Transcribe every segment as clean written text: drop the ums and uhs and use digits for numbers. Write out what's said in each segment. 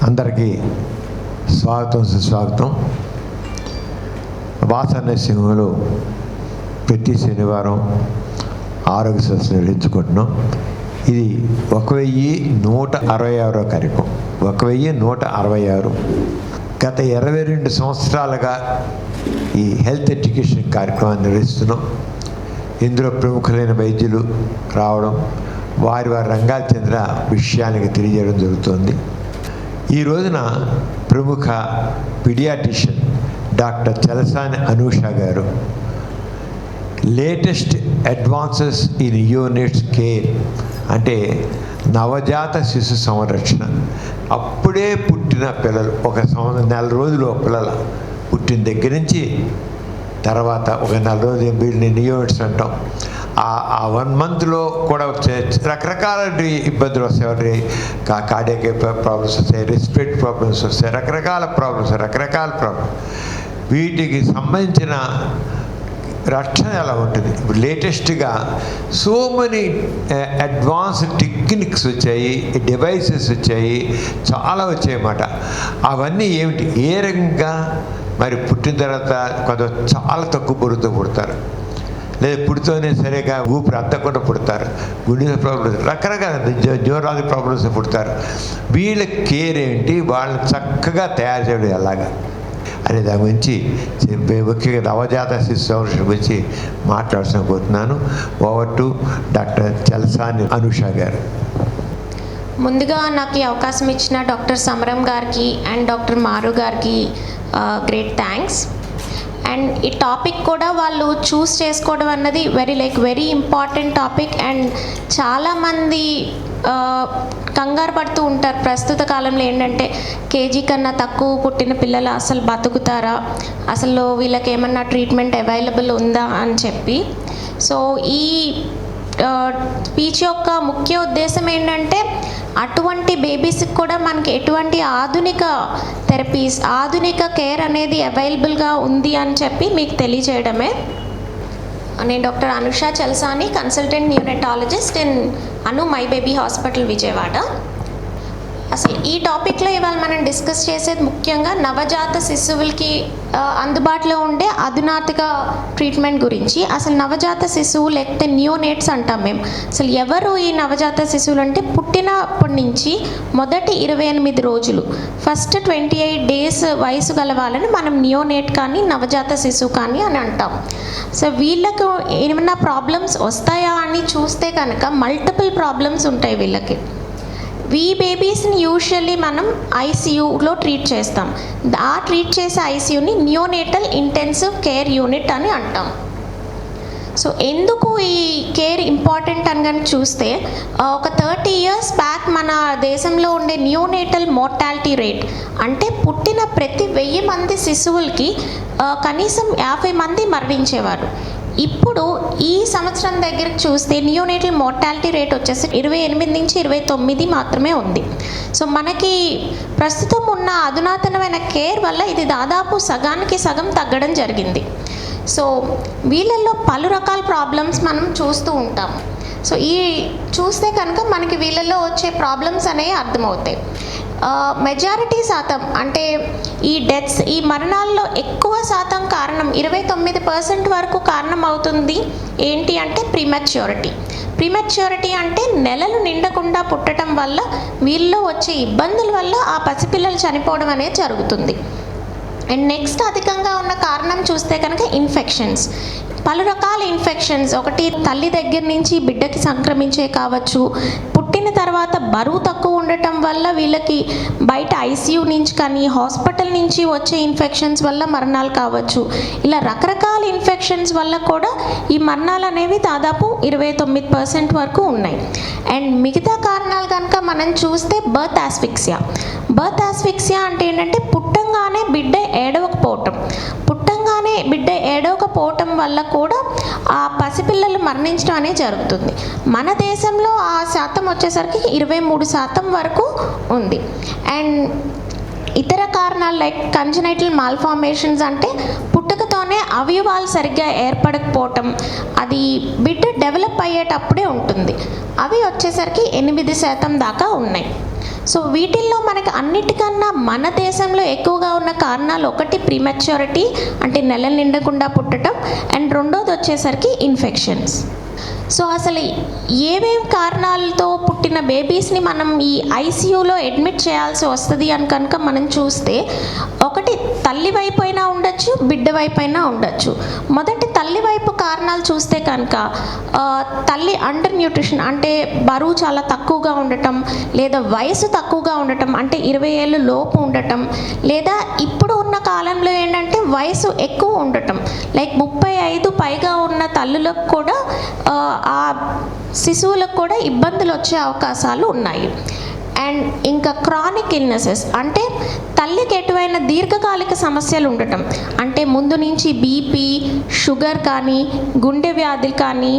అందరికీ స్వాగతం సుస్వాగతం. వాసనసింహంలో ప్రతి శనివారం ఆరోగ్య సదస్సు నిర్వహించుకుంటున్నాం. ఇది 1166 కార్యక్రమం. 1166. గత 22 సంవత్సరాలుగా ఈ హెల్త్ ఎడ్యుకేషన్ కార్యక్రమాన్ని నిర్వహిస్తున్నాం. ఇందులో ప్రముఖులైన వైద్యులు రావడం, వారి రంగాలకు చెందిన విషయానికి తెలియజేయడం జరుగుతుంది. ఈ రోజున ప్రముఖ పీడియాట్రిషియన్ డాక్టర్ చలసాని అనూష గారు latest advances in units care, అంటే నవజాత శిశు సంరక్షణ, అప్పుడే పుట్టిన పిల్లలు, ఒక నెల రోజులు పిల్లల పుట్టిన దగ్గర నుంచి తర్వాత ఒక నెల రోజులు వీళ్ళని యూనిట్స్ అంటాం. ఆ 1 మంత్లో కూడా రకరకాల ఇబ్బందులు వస్తాయి. కార్డియాక్ ప్రాబ్లమ్స్ వస్తాయి, రెస్పిరేటరీ ప్రాబ్లమ్స్ వస్తాయి, రకరకాల ప్రాబ్లమ్స్. వీటికి సంబంధించిన రక్షణ ఎలా ఉంటుంది? ఇప్పుడు లేటెస్ట్గా సో మెనీ అడ్వాన్స్డ్ టెక్నిక్స్ వచ్చాయి, డివైసెస్ వచ్చాయి, చాలా వచ్చాయన్నమాట. అవన్నీ ఏమిటి? ఏ రకంగా మరి పుట్టిన తర్వాత కొంత చాలా తక్కువ బరువుతో పుడతారు, లేదా పుడుతూనే సరిగా ఊపిరి అందకుండా పుడతారు, గుండె ప్రాబ్లమ్స్, రకరకాల న్యూరాలజీ ప్రాబ్లమ్స్ పుడతారు. వీళ్ళ కేర్ ఏంటి, వాళ్ళని చక్కగా తయారు చేయడం ఎలాగా అనే దాని గురించి ముఖ్యంగా నవజాత శిశు సంరక్షణ గురించి మాట్లాడాల్సిన కోరుతున్నాను. Over to doctor Chalasani Anusha గారు. ముందుగా నాకు ఈ అవకాశం ఇచ్చిన డాక్టర్ సమరం గారికి అండ్ డాక్టర్ మారు గారికి గ్రేట్ థ్యాంక్స్. అండ్ ఈ టాపిక్ కూడా వాళ్ళు చూస్ చేసుకోవడం అన్నది వెరీ ఇంపార్టెంట్ టాపిక్. అండ్ చాలామంది కంగారు పడుతూ ఉంటారు ప్రస్తుత కాలంలో. ఏంటంటే కేజీ కన్నా తక్కువ పుట్టిన పిల్లలు అసలు బతుకుతారా, అసలు వీళ్ళకి ఏమన్నా ట్రీట్మెంట్ అవైలబుల్ ఉందా అని చెప్పి. సో ఈ స్పీచ్ యొక్క ముఖ్య ఉద్దేశం ఏంటంటే అటువంటి బేబీస్కి కూడా మనకి ఎటువంటి ఆధునిక థెరపీస్, ఆధునిక కేర్ అనేది అవైలబుల్గా ఉంది అని చెప్పి మీకు తెలియజేయడమే. నేను doctor Anusha Chalasani, consultant neonatologist in Anu my baby hospital Vijayawada. అసలు ఈ టాపిక్లో ఇవాళ మనం డిస్కస్ చేసేది ముఖ్యంగా నవజాత శిశువులకి అందుబాటులో ఉండే అధునాతన ట్రీట్మెంట్ గురించి. అసలు నవజాత శిశువు లేకపోతే న్యూనేట్స్ అంటాం మేము. అసలు ఎవరు ఈ నవజాత శిశువులు అంటే పుట్టినప్పటి నుంచి మొదటి 28 రోజులు, ఫస్ట్ 28 డేస్ వయసు గల వాళ్ళని మనం న్యూనేట్ కానీ నవజాత శిశువు కానీ అని అంటాం. సో వీళ్ళకు ఏమైనా ప్రాబ్లమ్స్ వస్తాయా అని చూస్తే కనుక మల్టిపుల్ ప్రాబ్లమ్స్ ఉంటాయి వీళ్ళకి. ఈ బేబీస్ని యూజువల్లీ మనం ఐసీయూలో ట్రీట్ చేస్తాం. ఆ ట్రీట్ చేసే ఐసీయూని న్యూనేటల్ ఇంటెన్సివ్ కేర్ యూనిట్ అని అంటాం. సో ఎందుకు ఈ కేర్ ఇంపార్టెంట్ అని కానీ చూస్తే ఒక 30 years బ్యాక్ మన దేశంలో ఉండే న్యూనేటల్ మోర్టాలిటీ రేట్, అంటే పుట్టిన ప్రతి 1000 మంది శిశువులకి కనీసం 50 మంది మరణించేవారు. ఇప్పుడు ఈ సంవత్సరం దగ్గరికి చూస్తే న్యూనేటల్ మోర్టాలిటీ రేట్ వచ్చేసి 28 నుంచి 29 మాత్రమే ఉంది. సో మనకి ప్రస్తుతం ఉన్న అధునాతనమైన కేర్ వల్ల ఇది దాదాపు సగానికి సగం తగ్గడం జరిగింది. సో వీళ్ళల్లో పలు రకాల ప్రాబ్లమ్స్ మనం చూస్తూ ఉంటాం. సో ఈ చూస్తే కనుక మనకి వీళ్ళల్లో వచ్చే ప్రాబ్లమ్స్ అనేవి అర్థమవుతాయి. మెజారిటీ శాతం అంటే ఈ డెత్స్, ఈ మరణాల్లో ఎక్కువ శాతం కారణం 29% వరకు కారణం అవుతుంది ఏంటి అంటే ప్రీమెచ్యూరిటీ అంటే నెలలు నిండకుండా పుట్టడం వల్ల వీళ్ళలో వచ్చే ఇబ్బందుల వల్ల ఆ పసిపిల్లలు చనిపోవడం అనేది జరుగుతుంది. అండ్ నెక్స్ట్ అధికంగా ఉన్న కారణం చూస్తే కనుక ఇన్ఫెక్షన్స్, పలు రకాల ఇన్ఫెక్షన్స్. ఒకటి తల్లి దగ్గర నుంచి బిడ్డకి సంక్రమించే కావచ్చు, పుట్టిన తర్వాత బరువు తక్కువ ఉండటం వల్ల వీళ్ళకి బయట ఐసీయూ నుంచి కానీ హాస్పిటల్ నుంచి వచ్చే ఇన్ఫెక్షన్స్ వల్ల మరణాలు కావచ్చు. ఇలా రకరకాల ఇన్ఫెక్షన్స్ వల్ల కూడా ఈ మరణాలు అనేవి దాదాపు 29% వరకు ఉన్నాయి. అండ్ మిగతా కారణాలు కనుక మనం చూస్తే బర్త్ ఆస్ఫిక్సియా అంటే ఏంటంటే పుట్టంగానే బిడ్డ ఏడవకపోవటం వల్ల కూడా ఆ పసిపిల్లలు మరణించడం అనేది జరుగుతుంది. మన దేశంలో ఆ శాతం వచ్చేసరికి 23% వరకు ఉంది. అండ్ ఇతర కారణాలు లైక్ కంజనైటల్ మాల్ఫార్మేషన్స్, అంటే పుట్టుకతోనే అవయవాలు సరిగ్గా ఏర్పడకపోవటం, అది బిడ్డ డెవలప్ అయ్యేటప్పుడే ఉంటుంది. అవి వచ్చేసరికి 8% దాకా ఉన్నాయి. సో వీటిల్లో మనకి అన్నిటికన్నా మన దేశంలో ఎక్కువగా ఉన్న కారణాలు ఒకటి ప్రీమెచ్యూరిటీ అంటే నెలలు నిండకుండా పుట్టడం, అండ్ రెండోది వచ్చేసరికి ఇన్ఫెక్షన్స్. సో అసలు ఏమేం కారణాలతో పుట్టిన బేబీస్ని మనం ఈ ఐసీయూలో అడ్మిట్ చేయాల్సి వస్తుంది అని కనుక మనం చూస్తే, ఒకటి తల్లి వైపు అయినా ఉండొచ్చు, బిడ్డ వైపు అయినా ఉండొచ్చు. మొదటి తల్లి వైపు కారణాలు చూస్తే కనుక తల్లి అండర్ న్యూట్రిషన్ అంటే బరువు చాలా తక్కువగా ఉండటం, లేదా వయసు తక్కువగా ఉండటం అంటే 20 ఏళ్ళు లోపు ఉండటం, లేదా ఇప్పుడు ఉన్న కాలంలో ఏంటంటే వయసు ఎక్కువ ఉండటం, లైక్ 35 పైగా ఉన్న తల్లులకు కూడా ఆ శిశువులకు కూడా ఇబ్బందులు వచ్చే అవకాశాలు ఉన్నాయి. అండ్ ఇంకా క్రానిక్ ఇల్నెసెస్ అంటే తల్లికి ఎటువైన దీర్ఘకాలిక సమస్యలు ఉండటం, అంటే ముందు నుంచి బీపీ, షుగర్ కానీ, గుండె వ్యాధులు కానీ,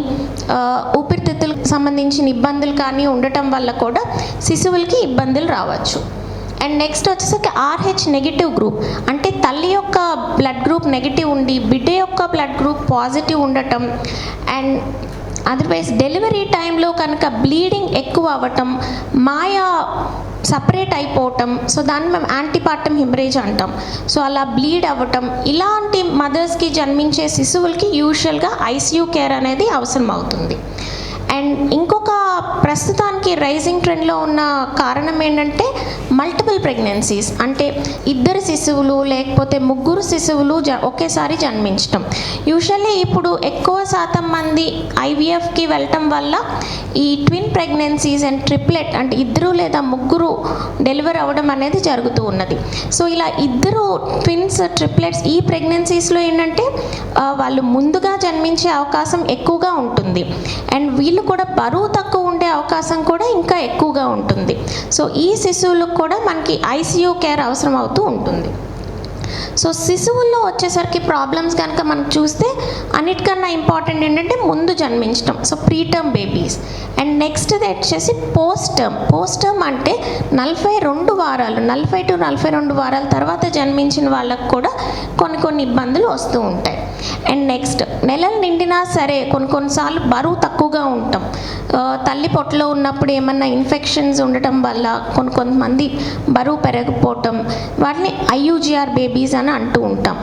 ఊపిరితిత్తులకు సంబంధించిన ఇబ్బందులు కానీ ఉండటం వల్ల కూడా శిశువులకి ఇబ్బందులు రావచ్చు. అండ్ నెక్స్ట్ వచ్చేసరికి RH నెగిటివ్ గ్రూప్ అంటే తల్లి యొక్క బ్లడ్ గ్రూప్ నెగిటివ్ ఉండి బిడ్డ యొక్క బ్లడ్ గ్రూప్ పాజిటివ్ ఉండటం, అండ్ అదర్వైజ్ డెలివరీ టైంలో కనుక బ్లీడింగ్ ఎక్కువ అవ్వటం, మాయా సపరేట్ అయిపోవటం, సో దాన్ని మేము యాంటీపార్టమ్ హిమరేజ్ అంటాం. సో అలా బ్లీడ్ అవ్వటం, ఇలాంటి మదర్స్కి జన్మించే శిశువులకి యూజువల్గా ఐసీయూ కేర్ అనేది అవసరం అవుతుంది. అండ్ ఇంకొక ప్రస్తుతానికి రైజింగ్ ట్రెండ్లో ఉన్న కారణం ఏంటంటే మల్టిపుల్ ప్రెగ్నెన్సీస్ అంటే ఇద్దరు శిశువులు లేకపోతే ముగ్గురు శిశువులు ఒకేసారి జన్మించటం. యూజువల్లీ ఇప్పుడు ఎక్కువ శాతం మంది IVFకి వెళ్ళటం వల్ల ఈ ట్విన్ ప్రెగ్నెన్సీస్ అండ్ ట్రిప్లెట్ అంటే ఇద్దరు లేదా ముగ్గురు డెలివరీ అవ్వడం అనేది జరుగుతూ ఉన్నది. సో ఇలా ఇద్దరు ట్విన్స్, ట్రిప్లెట్స్ ఈ ప్రెగ్నెన్సీస్లో ఏంటంటే వాళ్ళు ముందుగా జన్మించే అవకాశం ఎక్కువగా ఉంటుంది, అండ్ వీళ్ళు కూడా బరువు తక్కువ ఉండే అవకాశం కూడా ఇంకా ఎక్కువగా ఉంటుంది. సో ఈ శిశువులకు కూడా మనకి ఐసీయూ కేర్ అవసరం అవుతూ ఉంటుంది. సో శిశువుల్లో వచ్చేసరికి ప్రాబ్లమ్స్ కనుక మనం చూస్తే అన్నిటికన్నా ఇంపార్టెంట్ ఏంటంటే ముందు జన్మించడం, so preterm babies. And next వచ్చేసి పోస్ట్ టర్మ్ అంటే 42 వారాలు 40 to 42 వారాల తర్వాత జన్మించిన వాళ్ళకు కూడా కొన్ని ఇబ్బందులు వస్తూ ఉంటాయి. అండ్ నెక్స్ట్ నెలలు నిండినా సరే కొన్నిసార్లు బరువు తక్కువగా ఉంటాం, తల్లి పొట్టలో ఉన్నప్పుడు ఏమన్నా ఇన్ఫెక్షన్స్ ఉండటం వల్ల కొంతమంది బరువు పెరగకపోవటం, వాటిని IUGR బేబీస్ అని అంటూ ఉంటాం.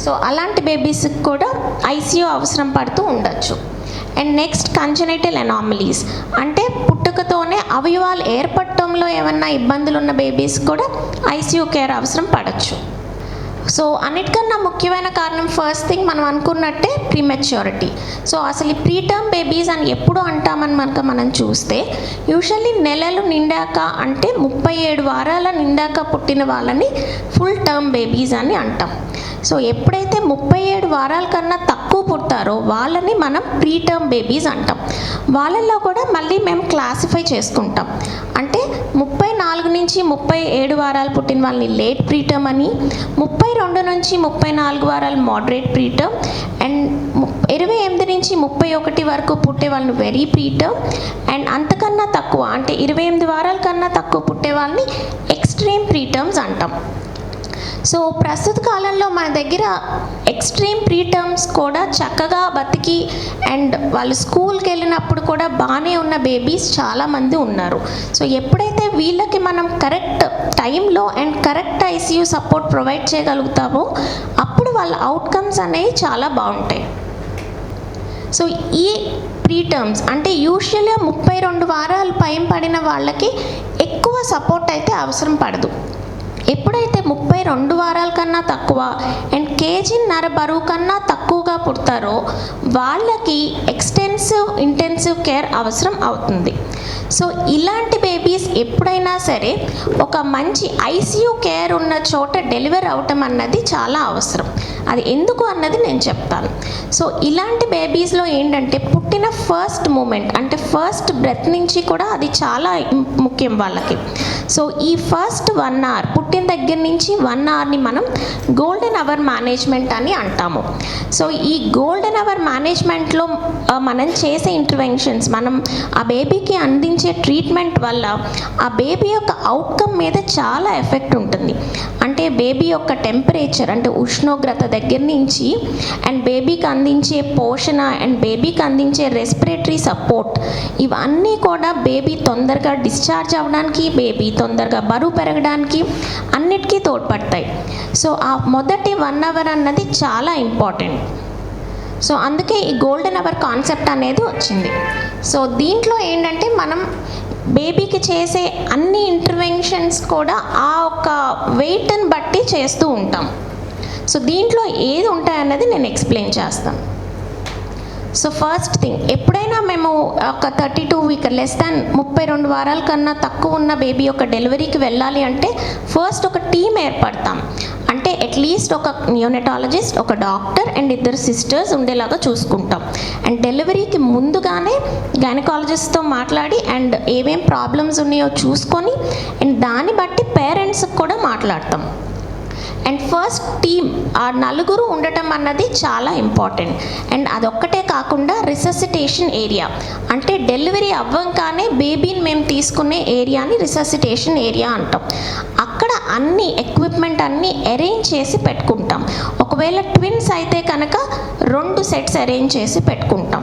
సో అలాంటి బేబీస్కి కూడా ఐసీయూ అవసరం పడుతూ ఉండొచ్చు. అండ్ నెక్స్ట్ కంజనైటల్ అనామలీస్ అంటే పుట్టుకతోనే అవయవాలు ఏర్పడటంలో ఏమన్నా ఇబ్బందులు ఉన్న బేబీస్ కూడా ఐసీయూ కేర్ అవసరం పడవచ్చు. సో అన్నిటికన్నా ముఖ్యమైన కారణం ఫస్ట్ థింగ్ మనం అనుకున్నట్టే ప్రీమెచ్యూరిటీ. సో అసలు ఈ ప్రీటర్మ్ బేబీస్ అని ఎప్పుడు అంటామని మనం చూస్తే యూజువల్లీ నెలలు నిండాక అంటే 37 వారాల నిండాక పుట్టిన వాళ్ళని ఫుల్ టర్మ్ బేబీస్ అని అంటాం. సో ఎప్పుడైతే 37 వారాల కన్నా తక్కువ పుడతారో వాళ్ళని మనం ప్రీటర్మ్ బేబీస్ అంటాం. వాళ్ళల్లో కూడా మళ్ళీ మేము క్లాసిఫై చేసుకుంటాం, అంటే 34 నుంచి 37 వారాలు పుట్టిన వాళ్ళని లేట్ ప్రీటర్మ్ అని, 32 నుంచి 34 వారాలు మోడరేట్ ప్రీటర్మ్, అండ్ 28 నుంచి 31 వరకు పుట్టే వాళ్ళని వెరీ ప్రీటర్మ్, అండ్ అంతకన్నా తక్కువ అంటే 28 వారాల కన్నా తక్కువ పుట్టే వాళ్ళని ఎక్స్ట్రీమ్ ప్రీటర్మ్స్ అంటాం. సో ప్రస్తుత కాలంలో మన దగ్గర ఎక్స్ట్రీమ్ ప్రీటర్మ్స్ కూడా చక్కగా బతికి అండ్ వాళ్ళు స్కూల్కి వెళ్ళినప్పుడు కూడా బాగానే ఉన్న బేబీస్ చాలామంది ఉన్నారు. సో ఎప్పుడైతే వీళ్ళకి మనం కరెక్ట్ టైంలో and correct ICU support provide చేయగలుగుతామో అప్పుడు వాళ్ళ అవుట్కమ్స్ అనేవి చాలా బాగుంటాయి. సో ఈ ప్రీటర్మ్స్ అంటే యూజువల్గా 32 వారాలు పైన పడిన వాళ్ళకి ఎక్కువ సపోర్ట్ అయితే అవసరం పడదు. ఎప్పుడైతే 32 వారాల కన్నా తక్కువ అండ్ 1.5 kg బరువు కన్నా తక్కువగా పుడతారో వాళ్ళకి ఇంటెన్సివ్ కేర్ అవసరం అవుతుంది. సో ఇలాంటి బేబీస్ ఎప్పుడైనా సరే ఒక మంచి ఐసీయూ కేర్ ఉన్న చోట డెలివరీ అవటం అన్నది చాలా అవసరం. అది ఎందుకు అన్నది నేను చెప్తాను. సో ఇలాంటి బేబీస్లో ఏంటంటే పుట్టిన ఫస్ట్ మూమెంట్ అంటే ఫస్ట్ బ్రెత్ నుంచి కూడా అది చాలా ముఖ్యం వాళ్ళకి. సో ఈ ఫస్ట్ 1 hour పుట్టిన పుట్టిన దగ్గర నుంచి 1 అవర్ని మనం గోల్డెన్ అవర్ మేనేజ్మెంట్ అని అంటాము. సో ఈ గోల్డెన్ అవర్ మేనేజ్మెంట్లో మనం చేసే ఇంటర్వెన్షన్స్, మనం ఆ బేబీకి అందించే ట్రీట్మెంట్ వల్ల ఆ బేబీ యొక్క అవుట్కమ్ మీద చాలా ఎఫెక్ట్ ఉంటుంది. అంటే బేబీ యొక్క టెంపరేచర్, అంటే ఉష్ణోగ్రత దగ్గర నుంచి అండ్ బేబీకి అందించే పోషణ అండ్ బేబీకి అందించే రెస్పిరేటరీ సపోర్ట్, ఇవన్నీ కూడా బేబీ తొందరగా డిశ్చార్జ్ అవ్వడానికి, బేబీ తొందరగా బరువు పెరగడానికి అన్నిటికీ తోడ్పడతాయి. సో ఆ మొదటి 1 అవర్ అన్నది చాలా ఇంపార్టెంట్. సో అందుకే ఈ గోల్డెన్ అవర్ కాన్సెప్ట్ అనేది వచ్చింది. సో దీంట్లో ఏంటంటే మనం బేబీకి చేసే అన్ని ఇంటర్వెన్షన్స్ కూడా ఆ ఒక వెయిట్ని బట్టి చేస్తూ ఉంటాం. సో దీంట్లో ఏది ఉంటాయన్నది నేను ఎక్స్ప్లెయిన్ చేస్తాను. సో ఫస్ట్ థింగ్, ఎప్పుడైనా మేము ఒక 32 వీక్ లెస్ దాన్ 32 వారాల కన్నా తక్కువ ఉన్న బేబీ యొక్క డెలివరీకి వెళ్ళాలి అంటే ఫస్ట్ ఒక టీమ్ ఏర్పడతాం. అంటే అట్లీస్ట్ ఒక న్యూనటాలజిస్ట్, ఒక డాక్టర్ అండ్ 2 సిస్టర్స్ ఉండేలాగా చూసుకుంటాం. అండ్ డెలివరీకి ముందుగానే గైనకాలజిస్ట్తో మాట్లాడి అండ్ ఏమేం ప్రాబ్లమ్స్ ఉన్నాయో చూసుకొని అండ్ దాన్ని బట్టి పేరెంట్స్కి కూడా మాట్లాడతాం. అండ్ ఫస్ట్ టీమ్ ఆ 4 ఉండటం అన్నది చాలా ఇంపార్టెంట్. అండ్ అదొక్కటే కాకుండా రిససిటేషన్ ఏరియా, అంటే డెలివరీ అవ్వంగానే బేబీని మేము తీసుకునే ఏరియాని రిససిటేషన్ ఏరియా అంటాం. అక్కడ అన్ని ఎక్విప్మెంట్ అన్నీ అరేంజ్ చేసి పెట్టుకుంటాం. ఒకవేళ ట్విన్స్ అయితే కనుక 2 సెట్స్ అరేంజ్ చేసి పెట్టుకుంటాం.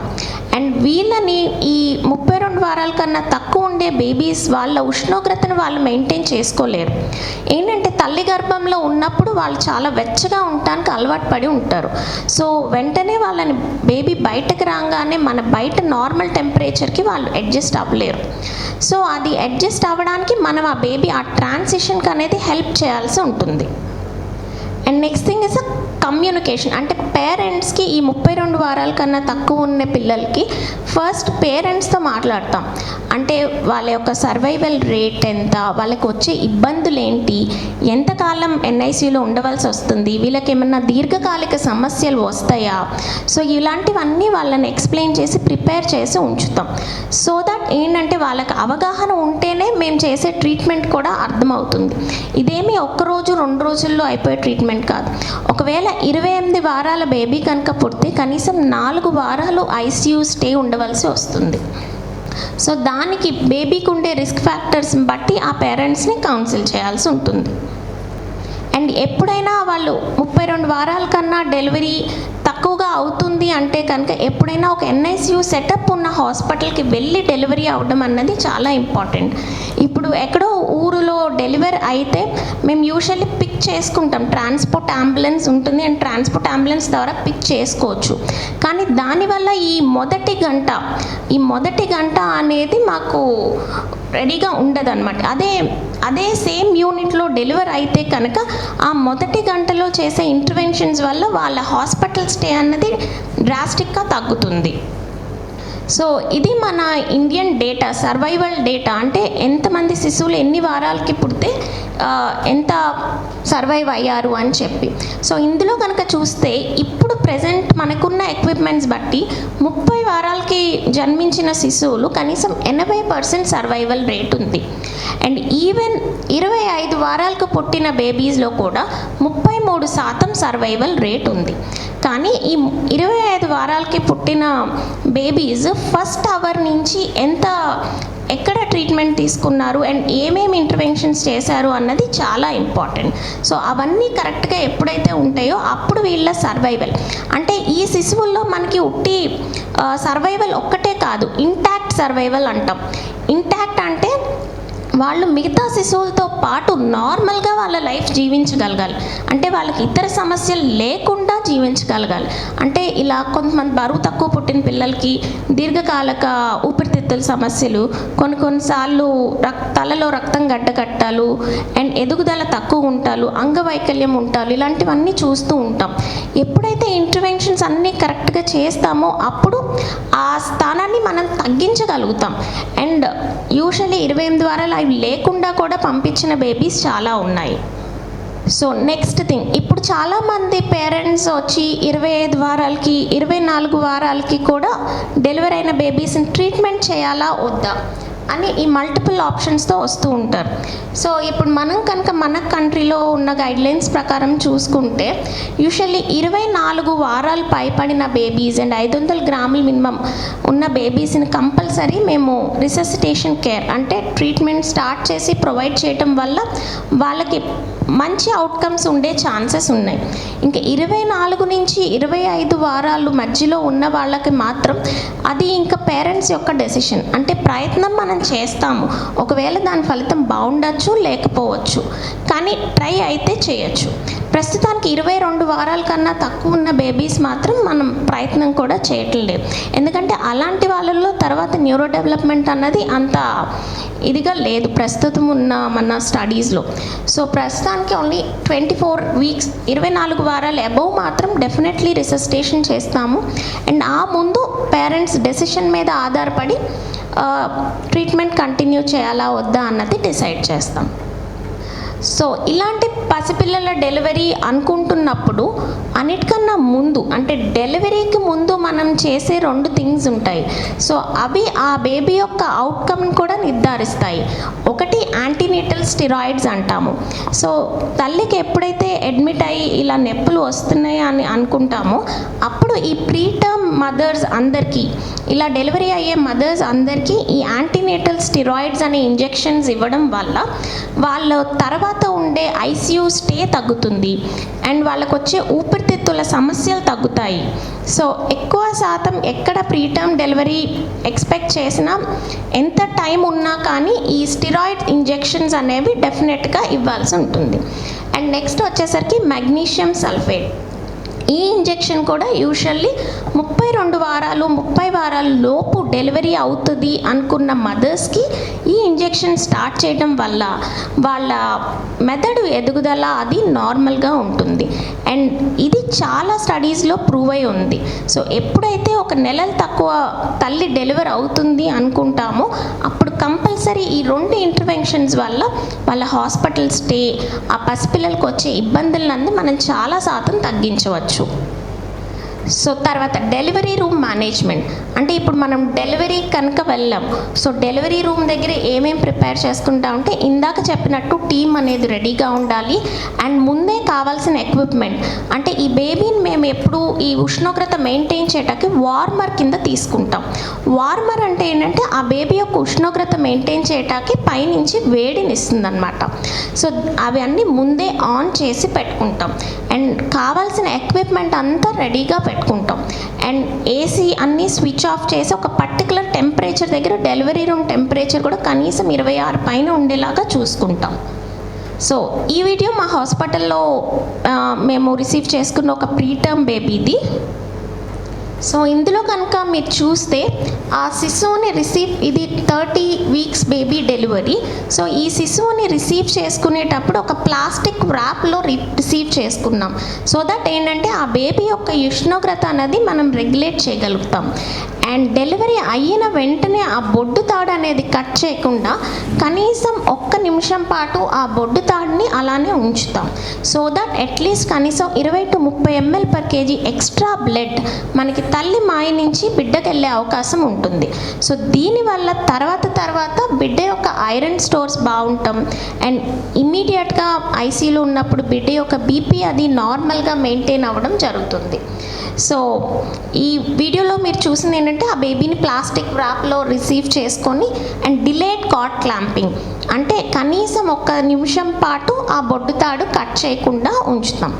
అండ్ వీళ్ళని ఈ 32 వారాల కన్నా తక్కువ ఉండే బేబీస్ వాళ్ళ ఉష్ణోగ్రతను వాళ్ళు మెయింటైన్ చేసుకోలేరు. ఏంటంటే తల్లి గర్భంలో ఉన్నప్పుడు వాళ్ళు చాలా వెచ్చగా ఉండటానికి అలవాటు పడి ఉంటారు. సో వెంటనే వాళ్ళని బేబీ బయటకు రాగానే మన బయట నార్మల్ టెంపరేచర్కి వాళ్ళు అడ్జస్ట్ అవ్వలేరు. సో అది అడ్జస్ట్ అవ్వడానికి మనం ఆ బేబీ ఆ ట్రాన్సిషన్కి అనేది హెల్ప్ చేయాల్సి ఉంటుంది. And next thing is communication, అంటే పేరెంట్స్కి ఈ 32 వారాల కన్నా తక్కువ ఉన్న పిల్లలకి ఫస్ట్ పేరెంట్స్తో మాట్లాడతాం. అంటే వాళ్ళ యొక్క సర్వైవల్ రేట్ ఎంత, వాళ్ళకి వచ్చే ఇబ్బందులు ఏంటి, ఎంతకాలం ఎన్ఐసియూలో ఉండవలసి వస్తుంది, వీళ్ళకి ఏమన్నా దీర్ఘకాలిక సమస్యలు వస్తాయా, సో ఇలాంటివన్నీ వాళ్ళని ఎక్స్ప్లెయిన్ చేసి ప్రిపేర్ చేసి ఉంచుతాం. సో దట్ ఏంటంటే వాళ్ళకి అవగాహన ఉంటేనే మేము చేసే ట్రీట్మెంట్ కూడా అర్థమవుతుంది. ఇదేమి 1 రోజు 2 రోజుల్లో అయిపోయే ట్రీట్మెంట్ కాదు. ఒకవేళ 28 వారాల బేబీ కనుక పుడితే కనీసం 4 వారాలు ఐసీయూ స్టే ఉండవలసి వస్తుంది. సో దానికి బేబీకి ఉండే రిస్క్ ఫ్యాక్టర్స్ని బట్టి ఆ పేరెంట్స్ని కౌన్సిల్ చేయాల్సి ఉంటుంది. అండ్ ఎప్పుడైనా వాళ్ళు 32 వారాల కన్నా డెలివరీ తక్కువగా అవుతుంది అంటే కనుక ఎప్పుడైనా ఒక ఎన్ఐసియూ సెటప్ ఉన్న హాస్పిటల్కి వెళ్ళి డెలివరీ అవ్వడం అన్నది చాలా ఇంపార్టెంట్. ఇప్పుడు ఎక్కడో ఊరిలో డెలివరీ అయితే మేము యూజువల్లీ పిక్ చేసుకుంటాం, ట్రాన్స్పోర్ట్ అంబులెన్స్ ఉంటుంది అండ్ ట్రాన్స్పోర్ట్ అంబులెన్స్ ద్వారా పిక్ చేసుకోవచ్చు. కానీ దానివల్ల ఈ మొదటి గంట అనేది మాకు రెడీగా ఉండదు అనమాట. అదే సేమ్ యూనిట్లో డెలివరీ అయితే కనుక ఆ మొదటి గంటలో చేసే ఇంటర్వెన్షన్స్ వల్ల వాళ్ళ హాస్పిటల్ స్టే అన్నది డ్రాస్టిక్గా తగ్గుతుంది. సో ఇది మన ఇండియన్ డేటా, సర్వైవల్ డేటా, అంటే ఎంతమంది శిశువులు ఎన్ని వారాలకి పుడితే ఎంత సర్వైవ్ అయ్యారు అని చెప్పి. సో ఇందులో కనుక చూస్తే ఇప్పుడు ప్రెజెంట్ మనకున్న ఎక్విప్మెంట్స్ బట్టి 30 వారాలకి జన్మించిన శిశువులు కనీసం 80% సర్వైవల్ రేట్ ఉంది. అండ్ ఈవెన్ 25 వారాలకు పుట్టిన బేబీస్లో కూడా 33% సర్వైవల్ రేట్ ఉంది. కానీ ఈ 25 వారాలకి పుట్టిన బేబీస్ ఫస్ట్ అవర్ నుంచి ఎక్కడ ట్రీట్మెంట్ తీసుకున్నారు అండ్ ఏమేమి ఇంటర్వెన్షన్స్ చేశారు అన్నది చాలా ఇంపార్టెంట్. సో అవన్నీ కరెక్ట్గా ఎప్పుడైతే ఉంటాయో అప్పుడు వీళ్ళ సర్వైవల్, అంటే ఈ శిశువుల్లో మనకి ఉట్టి సర్వైవల్ ఒక్కటే కాదు, ఇంటాక్ట్ సర్వైవల్ అంటాం. ఇంటాక్ట్ అంటే వాళ్ళు మిగతా శిశువులతో పాటు నార్మల్గా వాళ్ళ లైఫ్ జీవించగలగాలి, అంటే వాళ్ళకి ఇతర సమస్యలు లేకుండా జీవించగలగాలి. అంటే ఇలా కొంతమంది బరువు తక్కువ పుట్టిన పిల్లలకి దీర్ఘకాలిక ఊపిరితిత్తుల సమస్యలు, కొన్నిసార్లు తలలో రక్తం గడ్డకట్టాలు అండ్ ఎదుగుదల తక్కువ ఉంటాలు, అంగవైకల్యం ఉంటాలు, ఇలాంటివన్నీ చూస్తూ ఉంటాం. ఎప్పుడైతే ఇంటర్వెన్షన్స్ అన్నీ కరెక్ట్గా చేస్తామో అప్పుడు ఆ స్థానాన్ని మనం తగ్గించగలుగుతాం. అండ్ యూజువల్లీ 28 వారాలు అవి లేకుండా కూడా పంపించిన బేబీస్ చాలా ఉన్నాయి. సో నెక్స్ట్ థింగ్, ఇప్పుడు చాలామంది పేరెంట్స్ వచ్చి 25 వారాలకి 24 వారాలకి కూడా డెలివరీ అయిన బేబీస్ని ట్రీట్మెంట్ చేయాలా వద్దా, అని ఈ మల్టిపుల్ ఆప్షన్స్తో వస్తూ ఉంటారు. సో ఇప్పుడు మనం కనుక మన కంట్రీలో ఉన్న గైడ్లైన్స్ ప్రకారం చూసుకుంటే యూజువల్లీ 24 వారాలు పైపడిన బేబీస్ అండ్ 500 గ్రాములు మినిమం ఉన్న బేబీస్ని కంపల్సరీ మేము రిససిటేషన్ కేర్ అంటే ట్రీట్మెంట్ స్టార్ట్ చేసి ప్రొవైడ్ చేయటం వల్ల వాళ్ళకి మంచి అవుట్కమ్స్ ఉండే ఛాన్సెస్ ఉన్నాయి. ఇంకా 24 నుంచి 25 వారాలు మధ్యలో ఉన్న వాళ్ళకి మాత్రం అది ఇంకా పేరెంట్స్ యొక్క డెసిషన్. అంటే ప్రయత్నం మనం చేస్తాము, ఒకవేళ దాని ఫలితం బాగుండొచ్చు లేకపోవచ్చు, కానీ ట్రై అయితే చేయొచ్చు. ప్రస్తుతానికి 22 వారాల కన్నా తక్కువ ఉన్న బేబీస్ మాత్రం మనం ప్రయత్నం కూడా చేయట్లేదు. ఎందుకంటే అలాంటి వాళ్ళల్లో తర్వాత న్యూరో డెవలప్మెంట్ అన్నది అంత ఇదిగా లేదు ప్రస్తుతం ఉన్న మన స్టడీస్లో. సో ప్రస్తుతానికి ఓన్లీ 24 వీక్స్ 24 వారాలు అబవ్ మాత్రం డెఫినెట్లీ రిససిటేషన్ చేస్తాము. అండ్ ఆ ముందు పేరెంట్స్ డెసిషన్ మీద ఆధారపడి ట్రీట్మెంట్ కంటిన్యూ చేయాలా వద్దా అన్నది డిసైడ్ చేస్తాం. సో ఇలాంటి పసిపిల్లల డెలివరీ అనుకుంటున్నప్పుడు అన్నిటికన్నా ముందు అంటే డెలివరీకి ముందు మనం చేసే 2 థింగ్స్ ఉంటాయి. సో అవి ఆ బేబీ యొక్క అవుట్కమ్ కూడా నిర్ధారిస్తాయి. ఒకటి యాంటీనేటల్ స్టెరాయిడ్స్ అంటాము. సో తల్లికి ఎప్పుడైతే అడ్మిట్ అయ్యి ఇలా నొప్పులు వస్తున్నాయి అని అనుకుంటామో అప్పుడు ఈ ప్రీటర్మ్ మదర్స్ అందరికీ, ఇలా డెలివరీ అయ్యే మదర్స్ అందరికీ ఈ యాంటీనేటల్ స్టెరాయిడ్స్ అనే ఇంజెక్షన్స్ ఇవ్వడం వల్ల వాళ్ళ తర్వాత ఉండే ఐసీయూ స్టే తగ్గుతుంది అండ్ వాళ్ళకు వచ్చే ఊపిరితిత్తుల సమస్యలు తగ్గుతాయి. సో ఎక్కువ శాతం ఎక్కడ ప్రీటర్మ్ డెలివరీ ఎక్స్పెక్ట్ చేసినా ఎంత టైం ఉన్నా కానీ ఈ స్టెరాయిడ్ ఇంజెక్షన్స్ అనేవి డెఫినెట్గా ఇవ్వాల్సి ఉంటుంది. అండ్ నెక్స్ట్ వచ్చేసరికి మెగ్నీషియం సల్ఫేట్. ఈ ఇంజెక్షన్ కూడా యూజువల్లీ 32 వారాలు 30 వారాల లోపు డెలివరీ అవుతుంది అనుకున్న మదర్స్కి ఈ ఇంజెక్షన్ స్టార్ట్ చేయడం వల్ల వాళ్ళ మెదడు ఎదుగుదల అది నార్మల్గా ఉంటుంది. అండ్ ఇది చాలా స్టడీస్లో ప్రూవ్ అయి ఉంది. సో ఎప్పుడైతే ఒక నెలలు తక్కువ తల్లి డెలివరీ అవుతుంది అనుకుంటామో అప్పుడు కంపల్సరీ ఈ 2 ఇంటర్వెన్షన్స్ వల్ల వాళ్ళ హాస్పిటల్ స్టే, ఆ పసిపిల్లలకు వచ్చే ఇబ్బందులన్నీ మనం చాలా శాతం తగ్గించవచ్చు. సో తర్వాత డెలివరీ రూమ్ మేనేజ్మెంట్ అంటే ఇప్పుడు మనం డెలివరీ కనుక వెళ్ళాం. సో డెలివరీ రూమ్ దగ్గర ఏమేమి ప్రిపేర్ చేసుకుంటామంటే ఇందాక చెప్పినట్టు టీం అనేది రెడీగా ఉండాలి. అండ్ ముందే కావాల్సిన ఎక్విప్మెంట్ అంటే ఈ బేబీని మేము ఎప్పుడు ఈ ఉష్ణోగ్రత మెయింటైన్ చేయడానికి వార్మర్ కింద తీసుకుంటాం. వార్మర్ అంటే ఏంటంటే ఆ బేబీ యొక్క ఉష్ణోగ్రత మెయింటైన్ చేయడానికి పైనుంచి వేడిని ఇస్తుంది అనమాట. సో అవి అన్నీ ముందే ఆన్ చేసి పెట్టుకుంటాం. అండ్ కావాల్సిన ఎక్విప్మెంట్ అంతా రెడీగా పెట్టుకుంటాం. అండ్ ఏసీ అన్నీ స్విచ్ ఆఫ్ చేసి ఒక పర్టికులర్ టెంపరేచర్ దగ్గర డెలివరీ రూమ్ టెంపరేచర్ కూడా కనీసం 26 పైన ఉండేలాగా చూసుకుంటాం. సో ఈ వీడియో మా హాస్పిటల్లో మేము రిసీవ్ చేసుకున్న ఒక ప్రీటర్మ్ బేబీది. సో ఇందులో కనుక మీరు చూస్తే ఆ శిశువుని ఇది 30 వీక్స్ బేబీ డెలివరీ. సో ఈ శిశువుని రిసీవ్ చేసుకునేటప్పుడు ఒక ప్లాస్టిక్ ర్యాప్లో రిసీవ్ చేసుకున్నాం. సో దట్ ఏంటంటే ఆ బేబీ యొక్క ఉష్ణోగ్రత అనేది మనం రెగ్యులేట్ చేయగలుగుతాం. అండ్ డెలివరీ అయిన వెంటనే ఆ బొడ్డు తాడు అనేది కట్ చేయకుండా కనీసం 1 నిమిషం పాటు ఆ బొడ్డు తాడుని అలానే ఉంచుతాం. సో దట్ అట్లీస్ట్ కనీసం 20 to 30 ml/kg ఎక్స్ట్రా బ్లడ్ మనకి తల్లి మాయ నుంచి బిడ్డకి వెళ్ళే అవకాశం ఉంటుంది. సో దీనివల్ల తర్వాత బిడ్డ యొక్క ఐరన్ స్టోర్స్ బాగుంటాం. అండ్ ఇమ్మీడియట్గా ఐసీయూలో ఉన్నప్పుడు బిడ్డ యొక్క బీపీ అది నార్మల్గా మెయింటైన్ అవ్వడం జరుగుతుంది. సో ఈ వీడియోలో మీరు చూసింది ఏంటంటే ఆ బేబీని ప్లాస్టిక్ ర్యాప్లో రిసీవ్ చేసుకొని అండ్ డిలేడ్ కార్డ్ క్లాంపింగ్ అంటే కనీసం 1 నిమిషం పాటు ఆ బొడ్డు తాడు కట్ చేయకుండా ఉంచుతాం.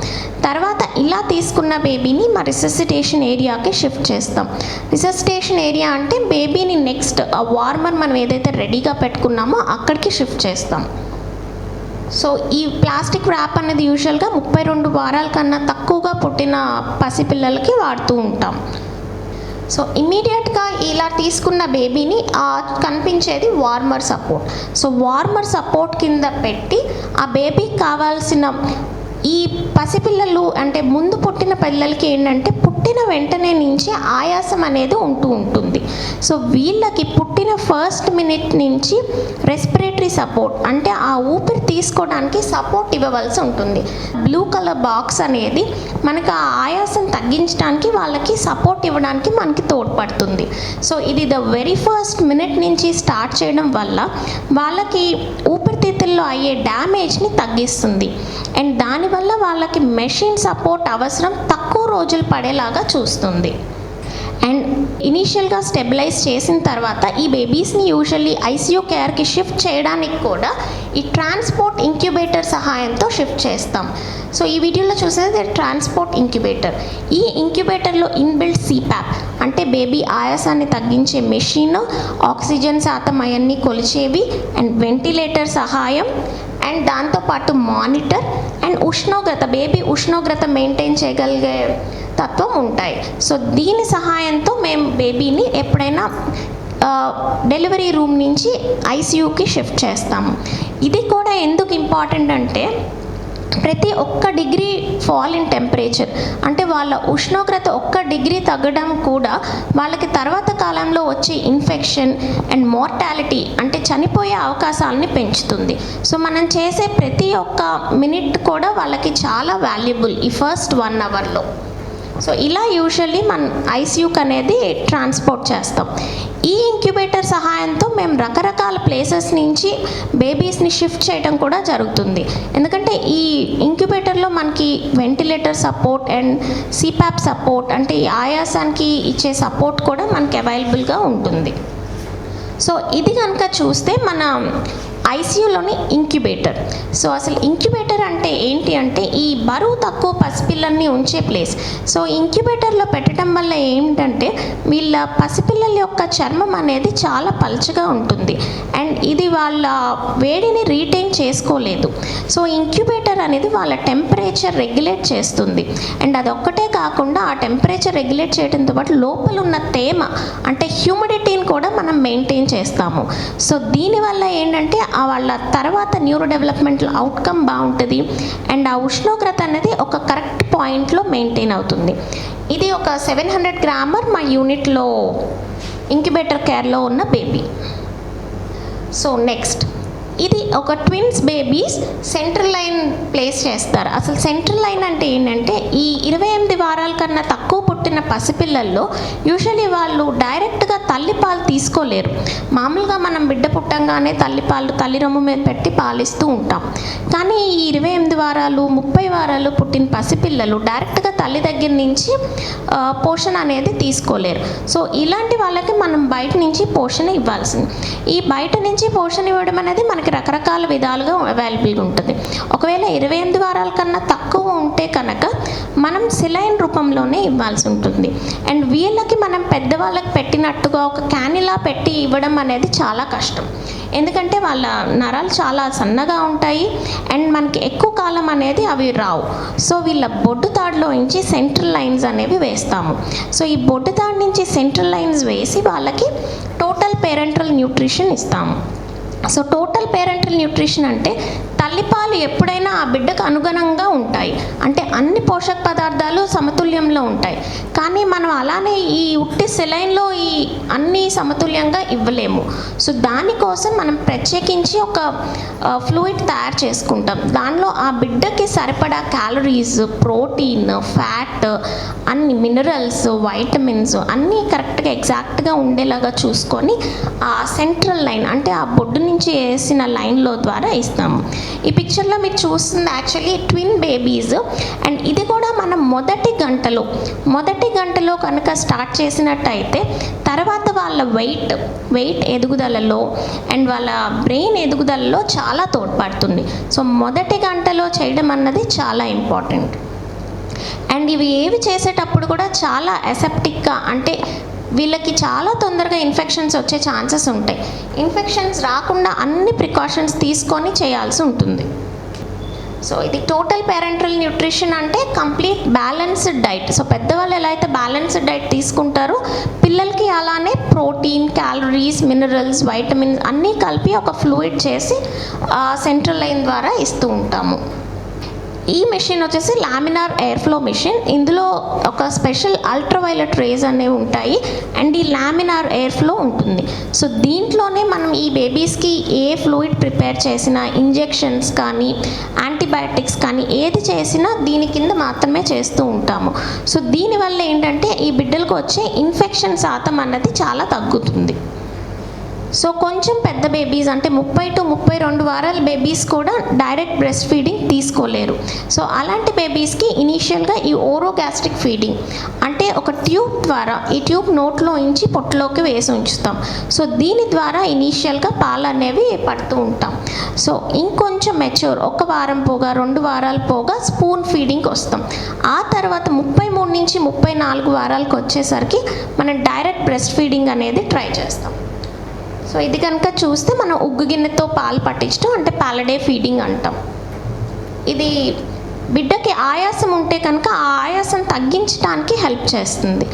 తర్వాత ఇలా తీసుకున్న బేబీని మా రిససిటేషన్ ఏరియాకి షిఫ్ట్ చేస్తాం. రిససిటేషన్ ఏరియా అంటే బేబీని నెక్స్ట్ ఆ వార్మర్ మనం ఏదైతే రెడీగా పెట్టుకున్నామో అక్కడికి షిఫ్ట్ చేస్తాం. సో ఈ ప్లాస్టిక్ ర్యాప్ అనేది యూజువల్గా 32 వారాల కన్నా తక్కువగా పుట్టిన పసిపిల్లలకి వాడుతూ ఉంటాం. సో ఇమీడియట్గా ఇలా తీసుకున్న బేబీని కనిపించేది warmer support. So warmer support కింద పెట్టి ఆ బేబీకి కావాల్సిన ఈ పసిపిల్లలు అంటే ముందు పుట్టిన పిల్లలకి ఏంటంటే పుట్టిన వెంటనే నుంచి ఆయాసం అనేది ఉంటుంది. సో వీళ్ళకి పుట్టిన ఫస్ట్ మినిట్ నుంచి రెస్పిరేటరీ సపోర్ట్ అంటే ఆ ఊపిరి తీసుకోవడానికి సపోర్ట్ ఇవ్వవలసి ఉంటుంది. బ్లూ కలర్ బాక్స్ అనేది మనకు ఆ ఆయాసం తగ్గించడానికి వాళ్ళకి సపోర్ట్ ఇవ్వడానికి మనకి తోడ్పడుతుంది. సో ఇది ద వెరీ ఫస్ట్ మినిట్ నుంచి స్టార్ట్ చేయడం వల్ల వాళ్ళకి ఊపిరితిత్తుల్లో అయ్యే డ్యామేజ్ని తగ్గిస్తుంది. అండ్ దానివల్ల వాళ్ళకి మెషిన్ సపోర్ట్ అవసరం తక్కువ రోజులు పడేలాగా చూస్తుంది. అండ్ ఇనీషియల్గా స్టెబిలైజ్ చేసిన తర్వాత ఈ బేబీస్ని యూజువల్లీ ఐసీయూ కేర్కి షిఫ్ట్ చేయడానికి కూడా ఈ ట్రాన్స్పోర్ట్ ఇంక్యుబేటర్ సహాయంతో షిఫ్ట్ చేస్తాం. సో ఈ వీడియోలో చూసేది ట్రాన్స్పోర్ట్ ఇంక్యుబేటర్. ఈ ఇంక్యుబేటర్లో ఇన్బిల్ట్ సిపాప్ అంటే బేబీ ఆయాసాన్ని తగ్గించే మెషిన్, ఆక్సిజన్ శాతం అవన్నీ కొలిచేవి, అండ్ వెంటిలేటర్ సహాయం, అండ్ దాంతోపాటు మానిటర్ అండ్ ఉష్ణోగ్రత, బేబీ ఉష్ణోగ్రత మెయింటైన్ చేయగలిగే తత్వం ఉంటాయి. సో దీని సహాయంతో మేము బేబీని ఎప్పుడైనా డెలివరీ రూమ్ నుంచి ఐసీయూకి షిఫ్ట్ చేస్తాము. ఇది కూడా ఎందుకు ఇంపార్టెంట్ అంటే ప్రతి ఒక్క డిగ్రీ ఫాల్ ఇన్ టెంపరేచర్ అంటే వాళ్ళ ఉష్ణోగ్రత 1 డిగ్రీ తగ్గడం కూడా వాళ్ళకి తర్వాత కాలంలో వచ్చే ఇన్ఫెక్షన్ అండ్ మోర్టాలిటీ అంటే చనిపోయే అవకాశాలని పెంచుతుంది. సో మనం చేసే ప్రతి ఒక్క మినిట్ కూడా వాళ్ళకి చాలా వాల్యుబుల్ ఈ ఫస్ట్ 1 అవర్లో. సో ఇలా యూజువల్లీ మనం ఐసీయూకి అనేది ట్రాన్స్పోర్ట్ చేస్తాం. ఈ ఇంక్యుబేటర్ సహాయంతో మేము రకరకాల ప్లేసెస్ నుంచి బేబీస్ని షిఫ్ట్ చేయడం కూడా జరుగుతుంది. ఎందుకంటే ఈ ఇంక్యుబేటర్లో మనకి ventilator support and CPAP support అంటే ఈ ఆయాసానికి ఇచ్చే సపోర్ట్ కూడా మనకి అవైలబుల్గా ఉంటుంది. సో ఇది కనుక చూస్తే మన ఐసీయూలోని ఇంక్యుబేటర్. సో అసలు ఇంక్యుబేటర్ అంటే ఏంటి అంటే ఈ బరువు తక్కువ పసిపిల్లల్ని ఉంచే ప్లేస్. సో ఇంక్యుబేటర్లో పెట్టడం వల్ల ఏమిటంటే వీళ్ళ పసిపిల్లల యొక్క చర్మం అనేది చాలా పల్చగా ఉంటుంది అండ్ ఇది వాళ్ళ వేడిని రీటైన్ చేసుకోలేదు. సో ఇంక్యుబేటర్ అనేది వాళ్ళ టెంపరేచర్ రెగ్యులేట్ చేస్తుంది అండ్ అదొక్కటే కాకుండా ఆ టెంపరేచర్ రెగ్యులేట్ చేయడంతో పాటు లోపల ఉన్న తేమ అంటే హ్యూమిడిటీని కూడా మనం మెయింటైన్ చేస్తాము. సో దీనివల్ల ఏంటంటే వాళ్ళ తర్వాత న్యూరో డెవలప్మెంటల్ అవుట్కమ్ బాగుంటుంది అండ్ ఆ ఉష్ణోగ్రత అనేది ఒక కరెక్ట్ పాయింట్లో మెయింటైన్ అవుతుంది. ఇది ఒక 700 గ్రామర్ మా యూనిట్లో ఇంక్యుబేటర్ కేర్లో ఉన్న బేబీ. సో నెక్స్ట్ ఇది ఒక twins babies central line place చేస్తారు. అసలు సెంట్రల్ లైన్ అంటే ఏంటంటే ఈ 28 వారాల కన్నా తక్కువ పుట్టిన పసిపిల్లల్లో యూజువల్లీ వాళ్ళు డైరెక్ట్గా తల్లిపాలు తీసుకోలేరు. మామూలుగా మనం బిడ్డ పుట్టంగానే తల్లిపాలు తల్లి రొమ్ము మీద పెట్టి పాలిస్తూ ఉంటాం. కానీ ఈ 28 వారాలు 30 వారాలు పుట్టిన పసిపిల్లలు డైరెక్ట్గా తల్లి దగ్గర నుంచి పోషణ అనేది తీసుకోలేరు. సో ఇలాంటి వాళ్ళకి మనం బయట నుంచి పోషణ ఇవ్వాల్సింది. ఈ బయట నుంచి పోషణ ఇవ్వడం అనేది మనకి రకరకాల విధాలుగా అవైలబుల్గా ఉంటుంది. ఒకవేళ 28 వారాల కన్నా తక్కువ ఉంటే కనుక మనం సిలైన్ రూపంలోనే ఇవ్వాల్సి ఉంటుంది. అండ్ వీళ్ళకి మనం పెద్దవాళ్ళకి పెట్టినట్టుగా ఒక క్యానిలా పెట్టి ఇవ్వడం అనేది చాలా కష్టం. ఎందుకంటే వాళ్ళ నరాలు చాలా సన్నగా ఉంటాయి అండ్ మనకి ఎక్కువ కాలం అనేది అవి రావు. సో వీళ్ళ బొడ్డు తాడులో నుంచి సెంట్రల్ లైన్స్ అనేవి వేస్తాము. సో ఈ బొడ్డు తాడు నుంచి సెంట్రల్ లైన్స్ వేసి వాళ్ళకి టోటల్ పేరెంటల్ న్యూట్రిషన్ ఇస్తాము. సో టోటల్ పేరెంటల్ న్యూట్రిషన్ అంటే తల్లిపాలు ఎప్పుడైనా ఆ బిడ్డకు అనుగుణంగా ఉంటాయి అంటే అన్ని పోషక పదార్థాలు సమతుల్యంలో ఉంటాయి. కానీ మనం అలానే ఈ ఉట్టి సెలైన్లో ఈ అన్ని సమతుల్యంగా ఇవ్వలేము. సో దానికోసం మనం ప్రత్యేకించి ఒక ఫ్లూయిడ్ తయారు చేసుకుంటాం. దానిలో ఆ బిడ్డకి సరిపడా క్యాలరీస్, ప్రోటీన్, ఫ్యాట్, అన్ని మినరల్స్, వైటమిన్స్ అన్నీ కరెక్ట్గా ఎగ్జాక్ట్గా ఉండేలాగా చూసుకొని ఆ సెంట్రల్ లైన్ అంటే ఆ బొడ్డు నుంచి వేసిన లైన్లో ద్వారా ఇస్తాము. ఈ పిక్చర్లో మీరు చూస్తుంది యాక్చువల్లీ ట్విన్ బేబీస్ అండ్ ఇది కూడా మనం మొదటి గంటలో కనుక స్టార్ట్ చేసినట్టయితే తర్వాత వాళ్ళ వెయిట్ ఎదుగుదలలో అండ్ వాళ్ళ బ్రెయిన్ ఎదుగుదలలో చాలా తోడ్పడుతుంది. సో మొదటి గంటలో చేయడం అన్నది చాలా ఇంపార్టెంట్. అండ్ ఇవి ఏవి చేసేటప్పుడు కూడా చాలా అసెప్టిక్గా అంటే వీళ్ళకి చాలా తొందరగా ఇన్ఫెక్షన్స్ వచ్చే ఛాన్సెస్ ఉంటాయి. ఇన్ఫెక్షన్స్ రాకుండా అన్ని ప్రికాషన్స్ తీసుకొని చేయాల్సి ఉంటుంది. సో ఇది టోటల్ పేరెంటల్ న్యూట్రిషన్ అంటే కంప్లీట్ బ్యాలెన్స్డ్ డైట్. సో పెద్దవాళ్ళు ఎలా అయితే బ్యాలెన్స్డ్ డైట్ తీసుకుంటారో పిల్లలకి అలానే ప్రోటీన్, క్యాలరీస్, మినరల్స్, వైటమిన్స్ అన్నీ కలిపి ఒక ఫ్లూయిడ్ చేసి సెంట్రల్ లైన్ ద్వారా ఇస్తూ ఉంటాము. ఈ మెషిన్ వచ్చేసి లామినార్ ఎయిర్ ఫ్లో మెషిన్. ఇందులో ఒక స్పెషల్ అల్ట్రావైలెట్ రేస్ అనేవి ఉంటాయి అండ్ ఈ లామినార్ ఎయిర్ ఫ్లో ఉంటుంది. సో దీంట్లోనే మనం ఈ బేబీస్కి ఏ ఫ్లూయిడ్ ప్రిపేర్ చేసినా, ఇంజెక్షన్స్ కానీ యాంటీబయాటిక్స్ కానీ ఏది చేసినా దీని కింద మాత్రమే చేస్తూ ఉంటాము. సో దీనివల్ల ఏంటంటే ఈ బిడ్డలకు వచ్చే ఇన్ఫెక్షన్ శాతం అన్నది చాలా తగ్గుతుంది. సో కొంచెం పెద్ద బేబీస్ అంటే 30 to 32 వారాల బేబీస్ కూడా డైరెక్ట్ బ్రెస్ట్ ఫీడింగ్ తీసుకోలేరు. సో అలాంటి బేబీస్కి ఇనీషియల్గా ఈ ఓరోగాస్ట్రిక్ ఫీడింగ్ అంటే ఒక ట్యూబ్ ద్వారా, ఈ ట్యూబ్ నోట్లో నుంచి పొట్టలోకి వేసి ఉంచుతాం. సో దీని ద్వారా ఇనీషియల్గా పాలు అనేవి పడుతూ ఉంటాం. సో ఇంకొంచెం మెచ్యూర్, 1 వారం పోగా 2 వారాలు పోగా స్పూన్ ఫీడింగ్కి వస్తాం. ఆ తర్వాత 33 నుంచి 34 వారాలకు వచ్చేసరికి మనం డైరెక్ట్ బ్రెస్ట్ ఫీడింగ్ అనేది ట్రై చేస్తాం. సో ఇది కనుక చూస్తే మనం ఉగ్గు గిన్నెతో పాలు పట్టించడం అంటే పాలడే ఫీడింగ్ అంటాం. ఇది బిడ్డకి ఆయాసం ఉంటే కనుక ఆ ఆయాసం తగ్గించడానికి హెల్ప్ చేస్తుంది.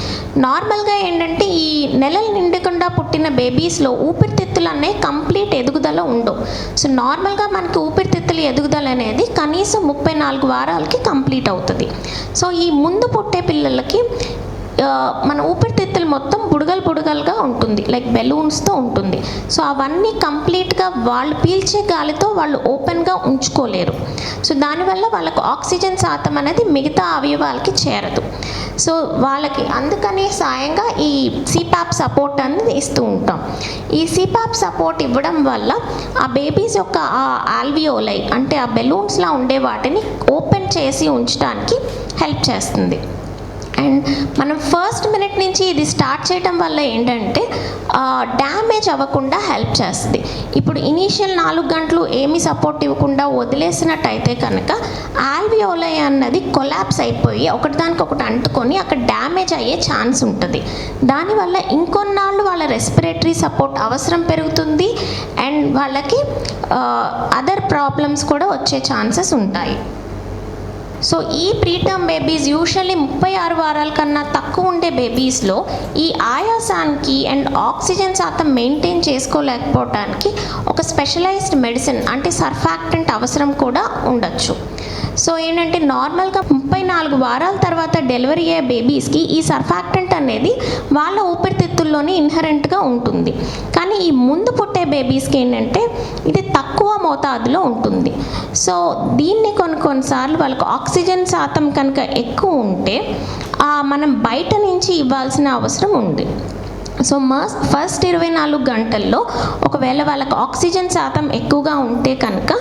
నార్మల్గా ఏంటంటే ఈ నెలలు నిండకుండా పుట్టిన బేబీస్లో ఊపిరితిత్తులు అనేవి కంప్లీట్ ఎదుగుదల ఉండవు. సో నార్మల్గా మనకి ఊపిరితిత్తుల ఎదుగుదల అనేది కనీసం 34 వారాలకి కంప్లీట్ అవుతుంది. సో ఈ ముందు పుట్టే పిల్లలకి మన ఊపిరితిత్తులు మొత్తం బుడగలుగా ఉంటుంది, లైక్ బెలూన్స్తో ఉంటుంది. సో అవన్నీ కంప్లీట్గా వాళ్ళు పీల్చే గాలితో వాళ్ళు ఓపెన్గా ఉంచుకోలేరు. సో దానివల్ల వాళ్ళకు ఆక్సిజన్ శాతం అనేది మిగతా అవయవాలకి చేరదు. సో వాళ్ళకి అందుకని సాయంగా ఈ సిపాప్ సపోర్ట్ అనేది ఇస్తూ ఉంటాం. ఈ సిపాప్ సపోర్ట్ ఇవ్వడం వల్ల ఆ బేబీస్ యొక్క ఆ ఆల్వియోలై అంటే ఆ బెలూన్స్లా ఉండే వాటిని ఓపెన్ చేసి ఉంచడానికి హెల్ప్ చేస్తుంది. అండ్ మనం ఫస్ట్ మినిట్ నుంచి ఇది స్టార్ట్ చేయడం వల్ల ఏంటంటే డ్యామేజ్ అవ్వకుండా హెల్ప్ చేస్తుంది. ఇప్పుడు ఇనీషియల్ 4 గంటలు ఏమీ సపోర్ట్ ఇవ్వకుండా వదిలేసినట్టయితే కనుక ఆల్వియోలై అన్నది కొలాప్స్ అయిపోయి ఒకటిదానికొకటి అంటుకొని అక్కడ డ్యామేజ్ అయ్యే ఛాన్స్ ఉంటుంది. దానివల్ల ఇంకొన్నాళ్ళు వాళ్ళ రెస్పిరేటరీ సపోర్ట్ అవసరం పెరుగుతుంది అండ్ వాళ్ళకి అదర్ ప్రాబ్లమ్స్ కూడా వచ్చే ఛాన్సెస్ ఉంటాయి. సో ఈ ప్రీటర్మ్ బేబీస్ యూజువల్లీ 36 వారాల కన్నా తక్కువ ఉండే బేబీస్లో ఈ ఆయాసానికి అండ్ ఆక్సిజన్ శాతం మెయింటైన్ చేసుకోలేకపోవడానికి ఒక స్పెషలైజ్డ్ మెడిసిన్ అంటే సర్ఫాక్టెంట్ అవసరం కూడా ఉండొచ్చు. సో ఏంటంటే నార్మల్గా 34 వారాల తర్వాత డెలివరీ అయ్యే బేబీస్కి ఈ సర్ఫాక్టెంట్ అనేది వాళ్ళ ఊపిరితిత్తుల్లోనే ఇన్హరెంట్గా ఉంటుంది. కానీ ఈ ముందు పుట్టే బేబీస్కి ఏంటంటే ఇది తక్కువ మోతాదులో ఉంటుంది. సో దీన్ని కొన్నిసార్లు వాళ్ళకు ఆక్సిజన్ శాతం కనుక ఎక్కువ ఉంటే మనం బయట నుంచి ఇవ్వాల్సిన అవసరం ఉంది. సో ఫస్ట్ 24 గంటల్లో ఒకవేళ వాళ్ళకి ఆక్సిజన్ శాతం ఎక్కువగా ఉంటే కనుక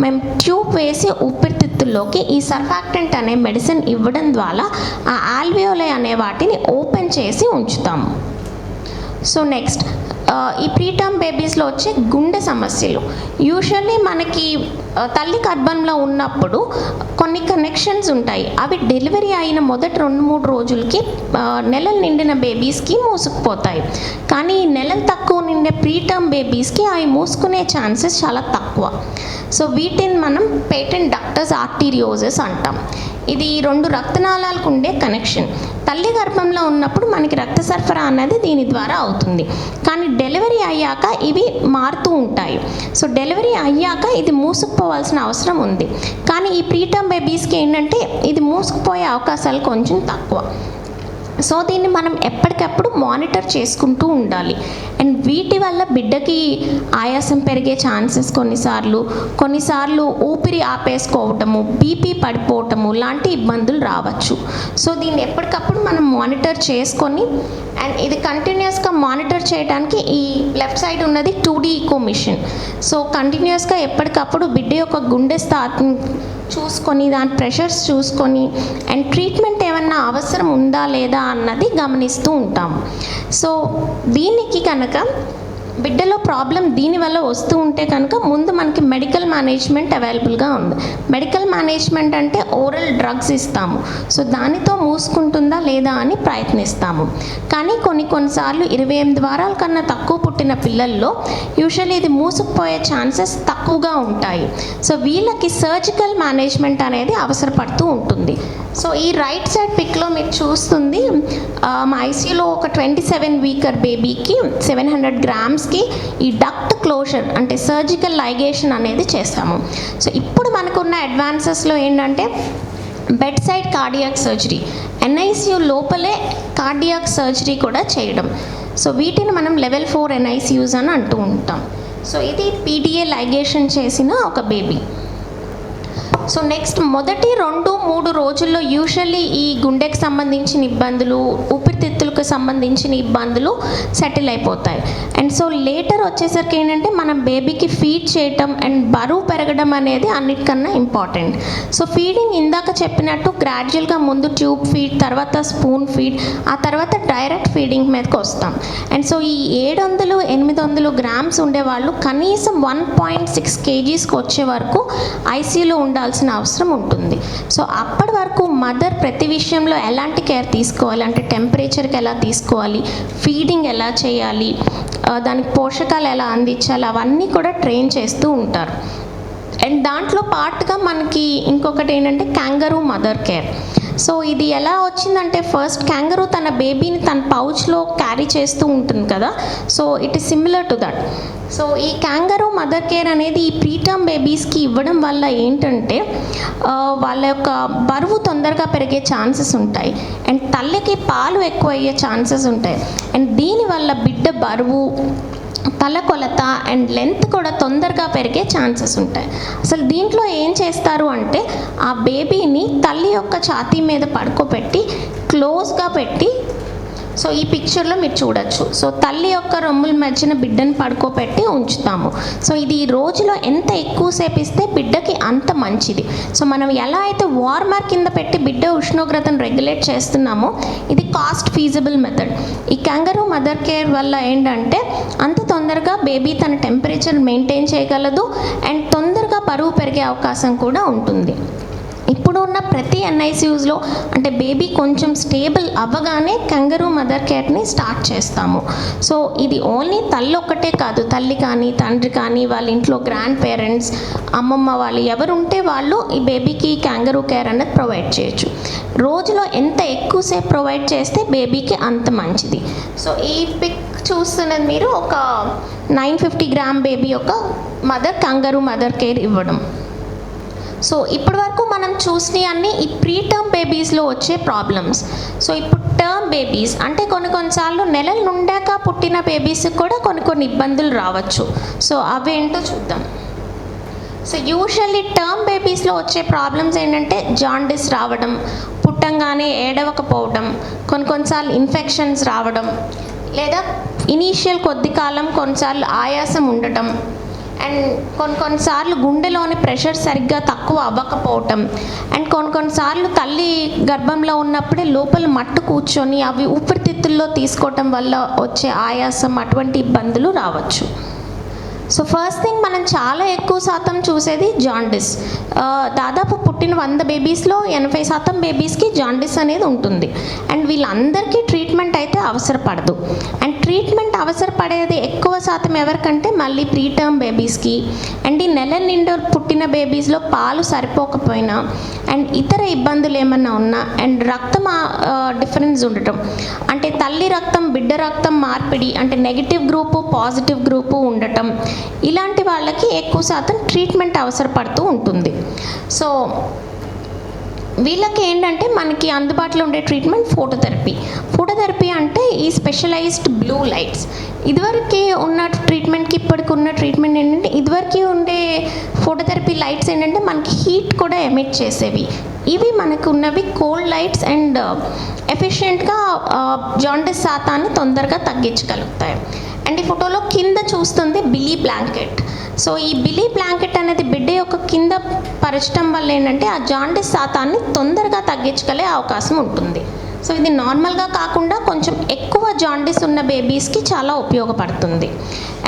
మేము ట్యూబ్ వేసి ఊపిరితిత్తుల్లోకి ఈ సర్ఫాక్టెంట్ అనే మెడిసిన్ ఇవ్వడం ద్వారా ఆ ఆల్వియోలై అనే వాటిని ఓపెన్ చేసి ఉంచుతాము. సో నెక్స్ట్ ఈ ప్రీటర్మ్ బేబీస్లో వచ్చే గుండె సమస్యలు. యూజువల్లీ మనకి తల్లి గర్భంలో ఉన్నప్పుడు కొన్ని కనెక్షన్స్ ఉంటాయి. అవి డెలివరీ అయిన మొదటి 2-3 రోజులకి నెలలు నిండిన బేబీస్కి మూసుకుపోతాయి. కానీ ఈ నెలలు తక్కువ నిండే ప్రీటర్మ్ బేబీస్కి అవి మూసుకునే ఛాన్సెస్ చాలా తక్కువ. సో వీటిని మనం పేటెంట్ డక్టస్ ఆర్టీరియోసిస్ అంటాం. ఇది 2 రక్తనాళాలకు ఉండే కనెక్షన్. తల్లి గర్భంలో ఉన్నప్పుడు మనకి రక్త సరఫరా అన్నది దీని ద్వారా అవుతుంది. కానీ డెలివరీ అయ్యాక ఇవి మారుతూ ఉంటాయి. సో డెలివరీ అయ్యాక ఇది మూసుకుపోవాల్సిన అవసరం ఉంది. కానీ ఈ ప్రీటర్మ్ బేబీస్కి ఏంటంటే ఇది మూసుకుపోయే అవకాశాలు కొంచెం తక్కువ. సో దీన్ని మనం ఎప్పటికప్పుడు మానిటర్ చేసుకుంటూ ఉండాలి. అండ్ వీటి వల్ల బిడ్డకి ఆయాసం పెరిగే ఛాన్సెస్ కొన్నిసార్లు ఊపిరి ఆపేసుకోవటము, బీపీ పడిపోవటము లాంటి ఇబ్బందులు రావచ్చు. సో దీన్ని ఎప్పటికప్పుడు మనం మానిటర్ చేసుకొని అండ్ ఇది కంటిన్యూస్గా మానిటర్ చేయడానికి ఈ లెఫ్ట్ సైడ్ ఉన్నది 2D ఈకో మిషన్. సో కంటిన్యూస్గా ఎప్పటికప్పుడు బిడ్డ యొక్క గుండె స్థాయిని చూసుకొని దాని ప్రెషర్స్ చూసుకొని అండ్ ట్రీట్మెంట్ ఏమన్నా అవసరం ఉందా లేదా అన్నది గమనిస్తూ ఉంటాము. సో దీనికి కనుక బిడ్డలో ప్రాబ్లం దీనివల్ల వస్తూ ఉంటే కనుక ముందు మనకి మెడికల్ మేనేజ్మెంట్ అవైలబుల్గా ఉంది. మెడికల్ మేనేజ్మెంట్ అంటే ఓరల్ డ్రగ్స్ ఇస్తాము. సో దానితో మూసుకుంటుందా లేదా అని ప్రయత్నిస్తాము. కానీ కొన్నిసార్లు 28 వారాల కన్నా తక్కువ పుట్టిన పిల్లల్లో యూజువల్లీ ఇది మూసుకుపోయే ఛాన్సెస్ తక్కువ తక్కువగా ఉంటాయి. సో వీళ్ళకి సర్జికల్ మేనేజ్మెంట్ అనేది అవసరపడుతూ ఉంటుంది. సో ఈ రైట్ సైడ్ పిక్లో మీరు చూస్తుంది మా ఐసీయూలో ఒక 27 వీకర్ బేబీకి 700 గ్రామ్స్కి ఈ డక్ట్ క్లోజర్ అంటే సర్జికల్ లైగేషన్ అనేది చేస్తాము. సో ఇప్పుడు మనకున్న అడ్వాన్సెస్లో ఏంటంటే bed side cardiac surgery, NICU లోపలే కార్డియాక్ సర్జరీ కూడా చేయడం. సో వీటిని మనం లెవెల్ 4 ఎన్ఐసియూస్ అని అంటూ ఉంటాం. సో ఇది పీడిఏ లైగేషన్ చేసిన ఒక బేబీ. సో నెక్స్ట్ మొదటి 2-3 రోజుల్లో యూజువల్లీ ఈ గుండెకి సంబంధించిన ఇబ్బందులు, ఊపిరితిత్తులకు సంబంధించిన ఇబ్బందులు సెటిల్ అయిపోతాయి. అండ్ సో లేటర్ వచ్చేసరికి ఏంటంటే మనం బేబీకి ఫీడ్ చేయటం అండ్ బరువు పెరగడం అనేది అన్నిటికన్నా ఇంపార్టెంట్. సో ఫీడింగ్ ఇందాక చెప్పినట్టు గ్రాడ్యువల్గా ముందు ట్యూబ్ ఫీడ్, తర్వాత స్పూన్ ఫీడ్, ఆ తర్వాత డైరెక్ట్ ఫీడింగ్ మీదకి వస్తాం. అండ్ సో ఈ 700-800 గ్రామ్స్ ఉండేవాళ్ళు కనీసం 1.6 kgsకి వచ్చే వరకు ఐసీయూలో ఉండాల్సిన అవసరం ఉంటుంది. సో అప్పటి వరకు మదర్ ప్రతి విషయంలో ఎలాంటి కేర్ తీసుకోవాలి అంటే టెంపరేచర్కి ఎలా తీసుకోవాలి, ఫీడింగ్ ఎలా చేయాలి, దానికి పోషకాలు ఎలా అందించాలి, అవన్నీ కూడా ట్రైన్ చేస్తూ ఉంటారు. అండ్ దాంట్లో పార్ట్గా మనకి ఇంకొకటి ఏంటంటే క్యాంగరూ మదర్ కేర్. సో ఇది ఎలా వచ్చిందంటే ఫస్ట్ క్యాంగరూ తన బేబీని తన పౌచ్లో క్యారీ చేస్తూ ఉంటుంది కదా. So it is similar to that. So ఈ క్యాంగరూ మదర్ కేర్ అనేది ఈ ప్రీటర్మ్ బేబీస్కి ఇవ్వడం వల్ల ఏంటంటే వాళ్ళ యొక్క బరువు తొందరగా పెరిగే ఛాన్సెస్ ఉంటాయి అండ్ తల్లికి పాలు ఎక్కువ అయ్యే ఛాన్సెస్ ఉంటాయి. అండ్ దీనివల్ల బిడ్డ బరువు, తల కొలత అండ్ లెంత్ కూడా తొందరగా పెరిగే ఛాన్సెస్ ఉంటాయి. అసలు దీంట్లో ఏం చేస్తారు అంటే ఆ బేబీని తల్లి యొక్క ఛాతీ మీద పడుకోబెట్టి క్లోజ్గా పెట్టి, సో ఈ పిక్చర్లో మీరు చూడొచ్చు. సో తల్లి యొక్క రొమ్ముల మధ్యన బిడ్డను పడుకోబెట్టి ఉంచుతాము. సో ఇది రోజులో ఎంత ఎక్కువసేపు ఇస్తే బిడ్డకి అంత మంచిది. సో మనం ఎలా అయితే వార్మర్ కింద పెట్టి బిడ్డ ఉష్ణోగ్రతను రెగ్యులేట్ చేస్తున్నామో ఇది కాస్ట్ ఫీజిబుల్ మెథడ్. ఈ క్యాంగరూ మదర్ కేర్ వల్ల ఏంటంటే అంత తొందరగా బేబీ తన టెంపరేచర్ మెయింటైన్ చేయగలదు అండ్ తొందరగా బరువు పెరిగే అవకాశం కూడా ఉంటుంది. ఇప్పుడు ఉన్న ప్రతి ఎన్ఐసియూస్లో అంటే బేబీ కొంచెం స్టేబుల్ అవ్వగానే కంగరూ మదర్ కేర్ని స్టార్ట్ చేస్తాము. సో ఇది ఓన్లీ తల్లి ఒక్కటే కాదు, తల్లి కానీ తండ్రి కానీ వాళ్ళ ఇంట్లో గ్రాండ్ పేరెంట్స్, అమ్మమ్మ వాళ్ళు ఎవరు ఉంటే వాళ్ళు ఈ బేబీకి క్యాంగరూ కేర్ అనేది ప్రొవైడ్ చేయొచ్చు. రోజులో ఎంత ఎక్కువసేపు ప్రొవైడ్ చేస్తే బేబీకి అంత మంచిది. సో ఈ పిక్ చూస్తున్నది మీరు ఒక 950 గ్రామ్ బేబీ యొక్క మదర్ కంగరూ మదర్ కేర్ ఇవ్వడం. సో ఇప్పటి వరకు మనం చూసినవి అన్నీ ఈ ప్రీ టర్మ్ బేబీస్లో వచ్చే ప్రాబ్లమ్స్. సో ఇప్పుడు టర్మ్ బేబీస్ అంటే కొన్నిసార్లు నెలలు నుండాక పుట్టిన బేబీస్కి కూడా కొన్ని ఇబ్బందులు రావచ్చు. సో అవేంటో చూద్దాం. సో యూజువల్లీ టర్మ్ బేబీస్లో వచ్చే ప్రాబ్లమ్స్ ఏంటంటే జాండిస్ రావడం, పుట్టంగానే ఏడవకపోవడం, కొన్నిసార్లు ఇన్ఫెక్షన్స్ రావడం, లేదా ఇనీషియల్ కొద్ది కాలం కొన్నిసార్లు ఆయాసం ఉండటం, అండ్ కొన్నిసార్లు గుండెలోని ప్రెషర్ సరిగ్గా తక్కువ అవ్వకపోవటం, అండ్ కొన్నిసార్లు తల్లి గర్భంలో ఉన్నప్పుడే లోపల మట్టు కూర్చొని అవి ఊపిరితిత్తుల్లో తీసుకోవటం వల్ల వచ్చే ఆయాసం, అటువంటి ఇబ్బందులు రావచ్చు. సో ఫస్ట్ థింగ్ మనం చాలా ఎక్కువ శాతం చూసేది జాండిస్. దాదాపు పుట్టిన 100 బేబీస్లో 80% బేబీస్కి జాండిస్ అనేది ఉంటుంది. అండ్ వీళ్ళందరికీ ట్రీట్మెంట్ అయితే అవసరపడదు. అండ్ ట్రీట్మెంట్ అవసరపడేది ఎక్కువ శాతం ఎవరికంటే మళ్ళీ ప్రీ టర్మ్ బేబీస్కి, అండ్ ఈ నెల నిండు పుట్టిన బేబీస్లో పాలు సరిపోకపోయినా అండ్ ఇతర ఇబ్బందులు ఏమన్నా ఉన్నా, అండ్ రక్తం డిఫరెన్స్ ఉండటం అంటే తల్లి రక్తం బిడ్డ రక్తం మార్పిడి అంటే నెగిటివ్ గ్రూపు పాజిటివ్ గ్రూపు ఉండటం, ఇలాంటి వాళ్ళకి ఎక్కువ శాతం ట్రీట్మెంట్ అవసరపడుతూ ఉంటుంది. సో వీళ్ళకి ఏంటంటే మనకి అందుబాటులో ఉండే ట్రీట్మెంట్ ఫోటోథెరపీ అంటే ఈ స్పెషలైజ్డ్ బ్లూ లైట్స్. ఇదివరకు ఉన్న ట్రీట్మెంట్కి ఇప్పటికి ఉన్న ట్రీట్మెంట్ ఏంటంటే ఇదివరకు ఉండే ఫోటోథెరపీ లైట్స్ ఏంటంటే మనకి హీట్ కూడా ఎమిట్ చేసేవి. ఇవి మనకు ఉన్నవి కోల్డ్ లైట్స్ అండ్ ఎఫిషియెంట్గా జాండిస్ శాతాన్ని తొందరగా తగ్గించగలుగుతాయి. అండ్ ఈ ఫోటోలో కింద చూస్తుంది బిలీ బ్లాంకెట్. సో ఈ బిలీ బ్లాంకెట్ అనేది బిడ్డ యొక్క కింద పరచడం వల్ల ఏంటంటే ఆ జాండిస్ శాతాన్ని తొందరగా తగ్గించగలే అవకాశం ఉంటుంది. సో ఇది నార్మల్గా కాకుండా కొంచెం ఎక్కువ జాండిస్ ఉన్న బేబీస్కి చాలా ఉపయోగపడుతుంది.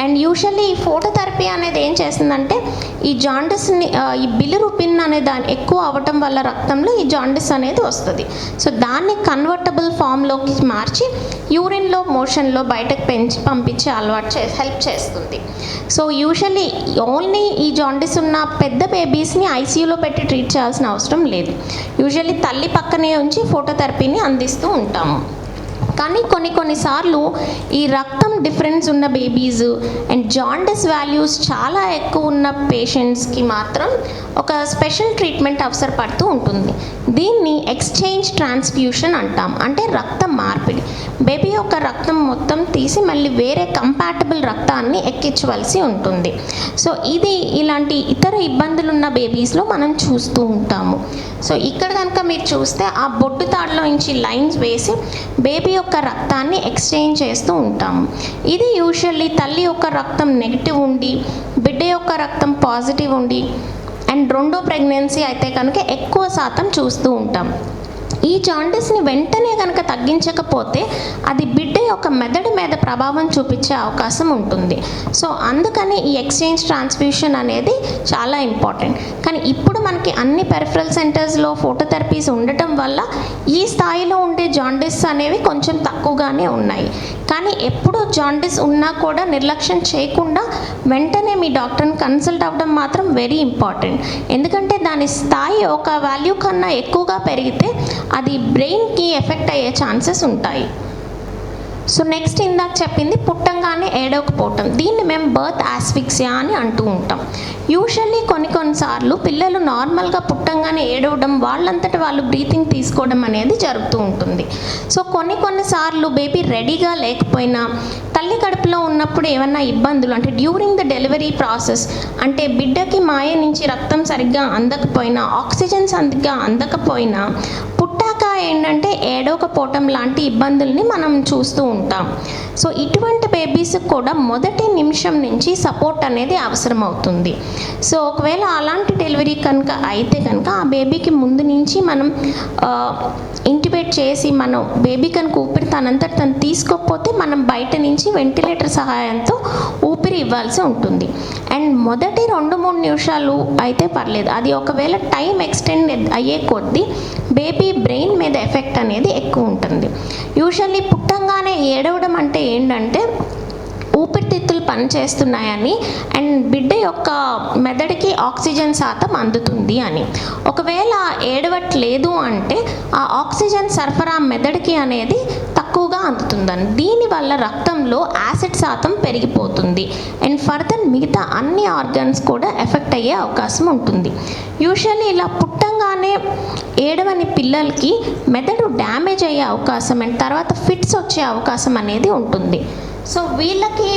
అండ్ యూజువల్లీ ఈ ఫోటోథెరపీ అనేది ఏం చేస్తుందంటే ఈ జాండిస్ని ఈ బిలిరూబిన్ అనే దాన్ని ఎక్కువ అవ్వటం వల్ల రక్తంలో ఈ జాండిస్ అనేది వస్తుంది. సో దాన్ని కన్వర్టబుల్ ఫామ్లోకి మార్చి యూరిన్లో మోషన్లో బయటకు పంపించే హెల్ప్ చేస్తుంది. సో యూజువల్లీ ఓన్లీ ఈ జాండిస్ ఉన్న పెద్ద బేబీస్ని ఐసీయూలో పెట్టి ట్రీట్ చేయాల్సిన అవసరం లేదు. యూజువల్లీ తల్లి పక్కనే ఉంచి ఫోటోథెరపీని అందిస్తూ ఉంటాము. కానీ కొన్నిసార్లు ఈ రక్తం డిఫరెన్స్ ఉన్న బేబీస్ అండ్ జాండిస్ వాల్యూస్ చాలా ఎక్కువ ఉన్న పేషెంట్స్కి మాత్రం ఒక స్పెషల్ ట్రీట్మెంట్ అవసరపడుతూ ఉంటుంది. దీన్ని ఎక్స్చేంజ్ ట్రాన్స్ఫ్యూషన్ అంటాం. అంటే రక్త మార్పిడి. బేబీ యొక్క రక్తం మొత్తం తీసి మళ్ళీ వేరే కంపాటబుల్ రక్తాన్ని ఎక్కించవలసి ఉంటుంది. సో ఇది ఇలాంటి ఇతర ఇబ్బందులు ఉన్న బేబీస్లో మనం చూస్తూ ఉంటాము. సో ఇక్కడ కనుక మీరు చూస్తే ఆ బొడ్డు తాడులో నుంచి లైన్స్ వేసి బేబీ యొక్క రక్తాన్ని ఎక్స్చేంజ్ చేస్తూ ఉంటాము. ఇది యూజువల్లీ తల్లి యొక్క రక్తం నెగిటివ్ ఉండి బిడ్డ యొక్క రక్తం పాజిటివ్ ఉండి అండ్ రెండో ప్రెగ్నెన్సీ అయితే కనుక ఎక్కువ శాతం చూస్తూ ఉంటాం. ఈ జాండిస్ని వెంటనే కనుక తగ్గించకపోతే అది బిడ్డ యొక్క మెదడు మీద ప్రభావం చూపించే అవకాశం ఉంటుంది. సో అందుకని ఈ ఎక్స్చేంజ్ ట్రాన్స్ఫ్యూషన్ అనేది చాలా ఇంపార్టెంట్. కానీ ఇప్పుడు మనకి అన్ని పెరిఫరల్ సెంటర్స్లో ఫోటోథెరపీస్ ఉండటం వల్ల ఈ స్థాయిలో ఉండే జాండిస్ అనేవి కొంచెం తక్కువగానే ఉన్నాయి. కానీ ఎప్పుడు జాండిస్ ఉన్నా కూడా నిర్లక్ష్యం చేయకుండా వెంటనే మీ డాక్టర్ని కన్సల్ట్ అవ్వడం మాత్రం వెరీ ఇంపార్టెంట్. ఎందుకంటే దాని స్థాయి ఒక వాల్యూ కన్నా ఎక్కువగా పెరిగితే అది బ్రెయిన్కి ఎఫెక్ట్ అయ్యే ఛాన్సెస్ ఉంటాయి. సో నెక్స్ట్ ఇందాక చెప్పింది పుట్టంగానే ఏడవకపోవటం. దీన్ని మేము బర్త్ ఆస్ఫిక్సియా అని అంటూ ఉంటాం. యూజువల్లీ కొన్నిసార్లు పిల్లలు నార్మల్గా పుట్టంగానే ఏడవడం వాళ్ళంతటి వాళ్ళు బ్రీతింగ్ తీసుకోవడం అనేది జరుగుతూ ఉంటుంది. సో కొన్నిసార్లు బేబీ రెడీగా లేకపోయినా తల్లి కడుపులో ఉన్నప్పుడు ఏమన్నా ఇబ్బందులు అంటే డ్యూరింగ్ ద డెలివరీ ప్రాసెస్ అంటే బిడ్డకి మాయ నుంచి రక్తం సరిగ్గా అందకపోయినా ఆక్సిజన్ సరిగ్గా అందకపోయినా పుట్టాక ఏంటంటే ఏడవకపోవటం లాంటి ఇబ్బందుల్ని మనం చూస్తూ ఉంటాం. సో ఇటువంటి బేబీస్కి కూడా మొదటి నిమిషం నుంచి సపోర్ట్ అనేది అవసరం అవుతుంది. సో ఒకవేళ అలాంటి డెలివరీ కనుక అయితే కనుక ఆ బేబీకి ముందు నుంచి మనం ఇంటిబేట్ చేసి మనం బేబీ కనుక ఊపిరి తనంతట తను తీసుకోకపోతే మనం బయట నుంచి వెంటిలేటర్ సహాయంతో ఊపిరి ఇవ్వాల్సి ఉంటుంది. అండ్ మొదటి 2-3 నిమిషాలు అయితే పర్లేదు. అది ఒకవేళ టైం ఎక్స్టెండ్ అయ్యే కొద్దీ బేబీ బ్రెయిన్ మీద ఎఫెక్ట్ అనేది ఎక్కువ ఉంటుంది. యూజువల్లీ పుట్టంగానే ఏడవడం అంటే ఏంటంటే ఊపిరితిత్తులు పనిచేస్తున్నాయని అండ్ బిడ్డ యొక్క మెదడుకి ఆక్సిజన్ శాతం అందుతుంది అని. ఒకవేళ ఏడవట్లేదు అంటే ఆ ఆక్సిజన్ సరఫరా మెదడుకి అనేది తక్కువగా అందుతుందని. దీనివల్ల రక్తంలో యాసిడ్ శాతం పెరిగిపోతుంది అండ్ ఫర్దర్ మిగతా అన్ని ఆర్గన్స్ కూడా ఎఫెక్ట్ అయ్యే అవకాశం ఉంటుంది. యూజువల్లీ ఇలా పుట్టంగానే ఏడవని పిల్లలకి మెదడు డ్యామేజ్ అయ్యే అవకాశం అండ్ తర్వాత ఫిట్స్ వచ్చే అవకాశం అనేది ఉంటుంది. సో వీళ్ళకి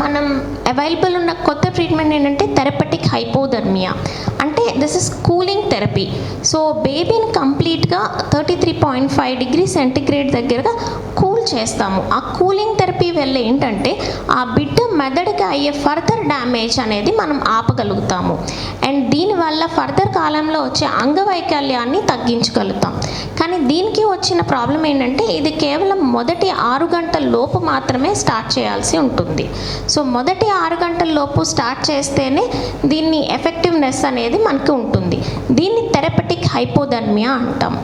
మనం అవైలబుల్ ఉన్న కొత్త ట్రీట్మెంట్ ఏంటంటే థెరపటిక్ హైపోథర్మియా. అంటే this is cooling therapy. So బేబీని కంప్లీట్గా 33.5 డిగ్రీ సెంటిగ్రేడ్ దగ్గరగా కూల్ చేస్తాము. ఆ కూలింగ్ థెరపీ వల్ల ఏంటంటే ఆ బిడ్డ మెదడుకి అయ్యే ఫర్దర్ డ్యామేజ్ అనేది మనం ఆపగలుగుతాము అండ్ దీనివల్ల ఫర్దర్ కాలంలో వచ్చే అంగవైకల్యాన్ని తగ్గించగలుగుతాం. కానీ దీనికి వచ్చిన ప్రాబ్లం ఏంటంటే ఇది కేవలం మొదటి 6 గంటల లోపు మాత్రమే స్టార్ట్ చేయాల్సి ఉంటుంది. సో మొదటి 6 గంటల లోపు స్టార్ట్ చేస్తేనే దీన్ని ఎఫెక్టివ్నెస్ అనేది మనకు ఉంటుంది. దీన్ని థెరపటిక్ హైపోథర్మియా అంటాం.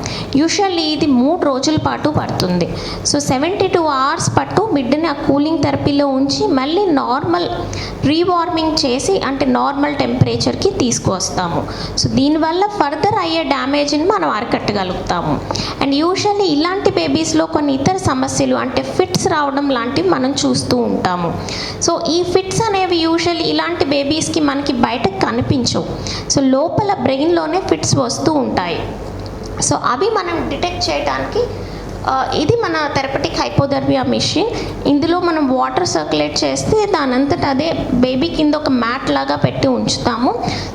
యూజువల్లీ ఇది 3 రోజుల పాటు పడుతుంది. సో 72 అవర్స్ పట్టు బిడ్డని ఆ కూలింగ్ థెరపీలో ఉంచి మళ్ళీ నార్మల్ రీవార్మింగ్ చేసి అంటే నార్మల్ టెంపరేచర్కి తీసుకువస్తాము. సో దీనివల్ల ఫర్దర్ అయ్యే డ్యామేజ్ని మనం అరికట్టగలుగుతాము. అండ్ యూజువల్లీ ఇలాంటి బేబీస్లో కొన్ని ఇతర సమస్యలు అంటే ఫిట్స్ రావడం లాంటివి మనం చూస్తూ ఉంటాము. సో ఈ ఫిట్స్ అనేవి యూజువల్లీ ఇలాంటి బేబీస్కి మనకి బయటకు కనిపించవు. సో లోపల బ్రెయిన్లోనే ఫిట్స్ వస్తూ ఉంటాయి. సో అవి మనం డిటెక్ట్ చేయడానికి ఇది మన థెరపటిక్ హైపోథర్మియా మిషన్. ఇందులో మనం వాటర్ సర్క్యులేట్ చేస్తే దానంతట అదే బేబీ కింద ఒక మ్యాట్ లాగా పెట్టి ఉంచుతాము.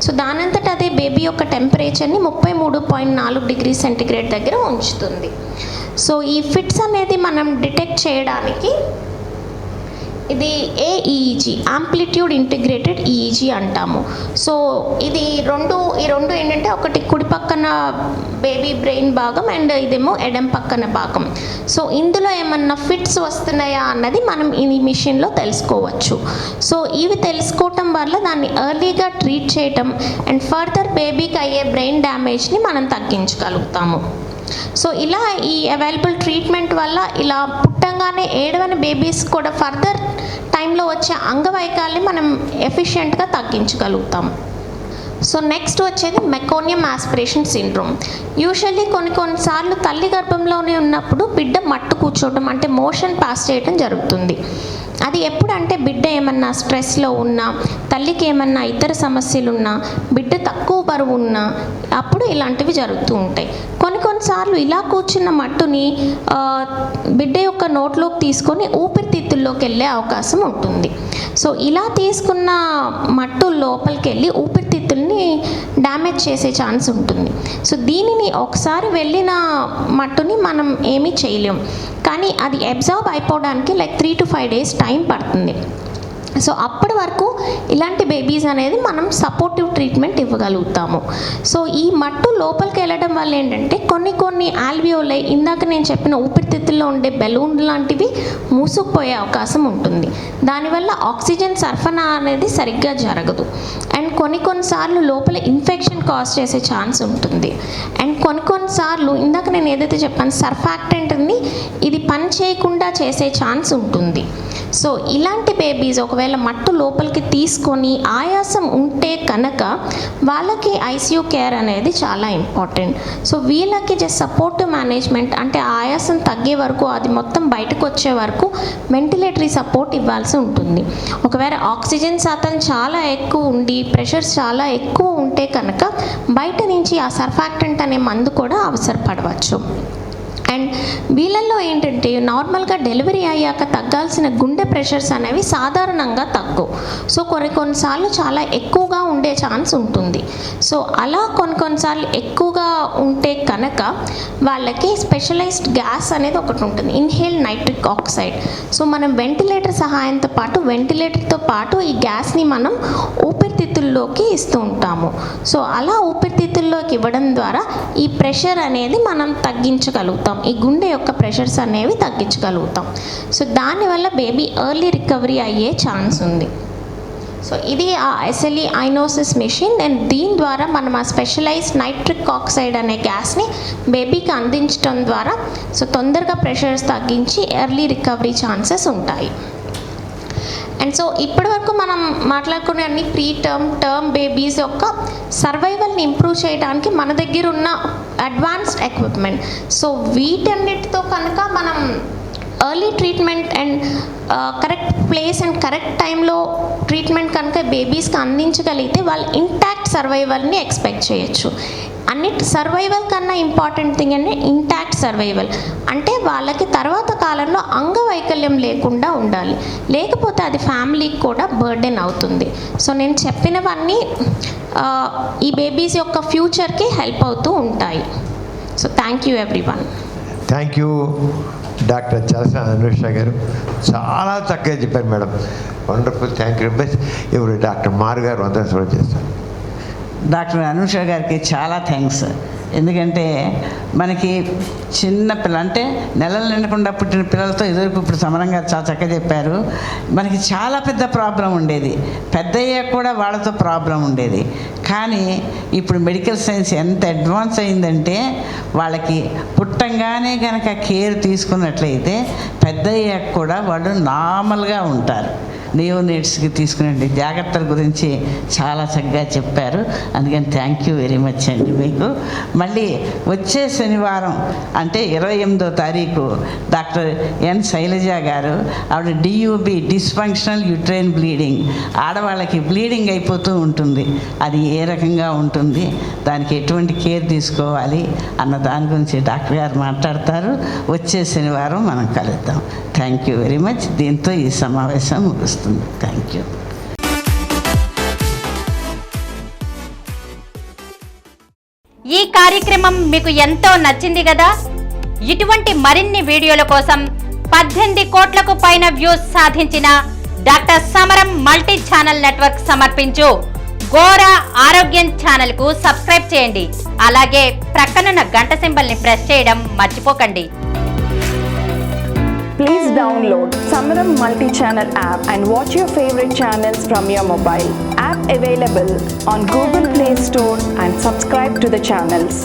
సో దానంతట అదే బేబీ యొక్క టెంపరేచర్ని 33.4 డిగ్రీ సెంటిగ్రేడ్ దగ్గర ఉంచుతుంది. సో ఈ ఫిట్స్ అనేది మనం డిటెక్ట్ చేయడానికి ఇది AEEG, యాంప్లిట్యూడ్ ఇంటిగ్రేటెడ్ EEG అంటాము. సో ఇది ఈ రెండు ఏంటంటే ఒకటి కుడి పక్కన బేబీ బ్రెయిన్ భాగం అండ్ ఇదేమో ఎడమ పక్కన భాగం. సో ఇందులో ఏమన్నా ఫిట్స్ వస్తున్నాయా అన్నది మనం ఈ మిషన్లో తెలుసుకోవచ్చు. సో ఇవి తెలుసుకోవటం వల్ల దాన్ని ఎర్లీగా ట్రీట్ చేయటం అండ్ ఫర్దర్ బేబీకి అయ్యే బ్రెయిన్ డ్యామేజ్ని మనం తగ్గించగలుగుతాము. సో ఇలా ఈ అవైలబుల్ ట్రీట్మెంట్ వల్ల ఇలా పుట్టంగానే ఏడవని బేబీస్ కూడా ఫర్దర్ టైంలో వచ్చే అంగవైకల్యాన్ని మనం ఎఫిషియెంట్గా తగ్గించగలుగుతాం. సో నెక్స్ట్ వచ్చేది మెకోనియం ఆస్పిరేషన్ సిండ్రోమ్. యూజువల్లీ కొన్నిసార్లు తల్లి గర్భంలోనే ఉన్నప్పుడు బిడ్డ మట్టు కూర్చోవడం అంటే మోషన్ పాస్ చేయడం జరుగుతుంది. అది ఎప్పుడంటే బిడ్డ ఏమన్నా స్ట్రెస్లో ఉన్నా, తల్లికి ఏమన్నా ఇతర సమస్యలు ఉన్నా, బిడ్డ తక్కువ బరువు ఉన్నా అప్పుడు ఇలాంటివి జరుగుతూ ఉంటాయి. కొన్నిసార్లు ఇలా కూర్చున్న మట్టుని బిడ్డ యొక్క నోట్లోకి తీసుకొని ఊపిరితిత్తుల్లోకి వెళ్ళే అవకాశం ఉంటుంది. సో ఇలా తీసుకున్న మట్టు లోపలికి వెళ్ళి ఊపిరితిత్తుల్ని డ్యామేజ్ చేసే ఛాన్స్ ఉంటుంది. సో దీనిని ఒకసారి వెళ్ళిన మట్టుని మనం ఏమీ చేయలేం, కానీ అది అబ్జార్బ్ అయిపోవడానికి లైక్ 3 to 5 days టైం పడుతుంది. సో అప్పటి వరకు ఇలాంటి బేబీస్ అనేది మనం సపోర్టివ్ ట్రీట్మెంట్ ఇవ్వగలుగుతాము. సో ఈ మట్టు లోపలికి వెళ్ళడం వల్ల ఏంటంటే కొన్ని ఆల్వియోలై, ఇందాక నేను చెప్పిన ఊపిరితిత్తుల్లో ఉండే బెలూన్ లాంటివి మూసుకుపోయే అవకాశం ఉంటుంది. దానివల్ల ఆక్సిజన్ సరఫరా అనేది సరిగ్గా జరగదు. అండ్ కొన్నిసార్లు లోపల ఇన్ఫెక్షన్ కాజ్ చేసే ఛాన్స్ ఉంటుంది. అండ్ కొన్నిసార్లు ఇందాక నేను ఏదైతే చెప్పాను సర్ఫాక్టెంట్ని ఇది పని చేయకుండా చేసే ఛాన్స్ ఉంటుంది. సో ఇలాంటి బేబీస్ ఒకవేళ మట్టు లోపలికి తీసుకొని ఆయాసం ఉంటే కనుక వాళ్ళకి ICU కేర్ అనేది చాలా ఇంపార్టెంట్. సో వీళ్ళకి జస్ట్ సపోర్టివ్ మేనేజ్మెంట్ అంటే ఆయాసం తగ్గే వరకు, అది మొత్తం బయటకు వచ్చే వరకు వెంటిలేటరీ సపోర్ట్ ఇవ్వాల్సి ఉంటుంది. ఒకవేళ ఆక్సిజన్ శాతం చాలా ఎక్కువ ఉండి ప్రెషర్స్ చాలా ఎక్కువ ఉంటే కనుక బయట నుంచి ఆ సర్ఫాక్టెంట్ అనే మందు కూడా అవసరపడవచ్చు. అండ్ వీళ్ళల్లో ఏంటంటే నార్మల్గా డెలివరీ అయ్యాక తగ్గాల్సిన గుండె ప్రెషర్స్ అనేవి సాధారణంగా తగ్గవు. సో కొన్నిసార్లు చాలా ఎక్కువగా ఉండే ఛాన్స్ ఉంటుంది. సో అలా కొన్నిసార్లు ఎక్కువగా ఉంటే కనుక వాళ్ళకి స్పెషలైజ్డ్ గ్యాస్ అనేది ఒకటి ఉంటుంది, ఇన్హేల్ నైట్రిక్ ఆక్సైడ్. సో మనం వెంటిలేటర్తో పాటు ఈ గ్యాస్ని మనం ఊపిరితిత్తుల్లోకి ఇస్తూ ఉంటాము. సో అలా ఊపిరితిత్తుల్లోకి ఇవ్వడం ద్వారా ఈ ప్రెషర్ అనేది మనం తగ్గించగలుగుతాం, ఈ గుండె యొక్క ప్రెషర్స్ అనేవి తగ్గించగలుగుతాం. సో దానివల్ల బేబీ ఎర్లీ రికవరీ అయ్యే ఛాన్స్ ఉంది. సో ఇది ఆ SLE ఐనోసిస్ మెషిన్. అండ్ దీని ద్వారా మనం ఆ స్పెషలైజ్డ్ నైట్రిక్ ఆక్సైడ్ అనే గ్యాస్ని బేబీకి అందించడం ద్వారా సో తొందరగా ప్రెషర్స్ తగ్గించి ఎర్లీ రికవరీ ఛాన్సెస్ ఉంటాయి. అండ్ సో ఇప్పటి వరకు మనం మాట్లాడుకునే అన్ని టర్మ్ బేబీస్ యొక్క సర్వైవల్ని ఇంప్రూవ్ చేయడానికి మన దగ్గర ఉన్న అడ్వాన్స్డ్ ఎక్విప్మెంట్. సో వీటన్నిటితో కనుక మనం early treatment and correct place and correct టైంలో ట్రీట్మెంట్ కనుక బేబీస్కి అందించగలిగితే వాళ్ళు ఇంటాక్ట్ సర్వైవల్ని ఎక్స్పెక్ట్ చేయొచ్చు. సర్వైవల్ కన్నా ఇంపార్టెంట్ థింగ్ అంటే ఇంటాక్ట్ సర్వైవల్. అంటే వాళ్ళకి తర్వాత కాలంలో అంగవైకల్యం లేకుండా ఉండాలి, లేకపోతే అది ఫ్యామిలీకి కూడా బర్డెన్ అవుతుంది. సో నేను చెప్పినవన్నీ ఈ బేబీస్ యొక్క ఫ్యూచర్కి హెల్ప్ అవుతూ ఉంటాయి. So thank you everyone. Thank you doctor Chalasa Anusha గారు, చాలా చక్కగా చెప్పారు madam. Wonderful, thank you. Best ఎవరు డాక్టర్ మారు గారు వందనం చేస్తారు. డాక్టర్ అనుష గారికి చాలా థ్యాంక్స్. ఎందుకంటే మనకి చిన్న పిల్ల అంటే నెలలు నిండకుండా పుట్టిన పిల్లలతో ఎదురుకు ఇప్పుడు సమరం గారు చాలా చక్కగా చెప్పారు. మనకి చాలా పెద్ద ప్రాబ్లం ఉండేది, పెద్ద అయ్యాక కూడా వాళ్ళతో ప్రాబ్లం ఉండేది. కానీ ఇప్పుడు మెడికల్ సైన్స్ ఎంత అడ్వాన్స్ అయిందంటే వాళ్ళకి పుట్టంగానే కనుక కేర్ తీసుకున్నట్లయితే పెద్ద అయ్యాక కూడా వాళ్ళు నార్మల్గా ఉంటారు. నియోనేట్స్కి తీసుకునే జాగ్రత్తల గురించి చాలా చక్కగా చెప్పారు. అందుకని థ్యాంక్ యూ వెరీ మచ్ అండి మీకు. మళ్ళీ వచ్చే శనివారం అంటే 28వ తారీఖు డాక్టర్ ఎన్ శైలజ గారు, ఆవిడ DUB డిస్ఫంక్షనల్ యూట్రైన్ బ్లీడింగ్, ఆడవాళ్ళకి బ్లీడింగ్ అయిపోతూ ఉంటుంది, అది ఏ రకంగా ఉంటుంది, దానికి ఎటువంటి కేర్ తీసుకోవాలి అన్న దాని గురించి డాక్టర్ గారు మాట్లాడతారు. వచ్చే శనివారం మనం కలుద్దాం. Thank you very much. దీంతో ఈ సమావేశం ముగుస్తుంది. Thank you. ఈ కార్యక్రమం మీకు ఎంతో నచ్చింది కదా. ఇటువంటి మరిన్ని వీడియోల కోసం 18 కోట్లకు పైన వ్యూస్ సాధించిన డాక్టర్ సమరం మల్టీ ఛానల్ నెట్వర్క్ సమర్పించు గోరా ఆరోగ్యం ఛానల్ కు సబ్స్క్రైబ్ చేయండి. అలాగే ప్రక్కనున్న గంట సింబల్ ని ప్రెస్ చేయడం మర్చిపోకండి. Please download Samaram multi-channel app and watch your favorite channels from your mobile. App available on Google Play Store and subscribe to the channels.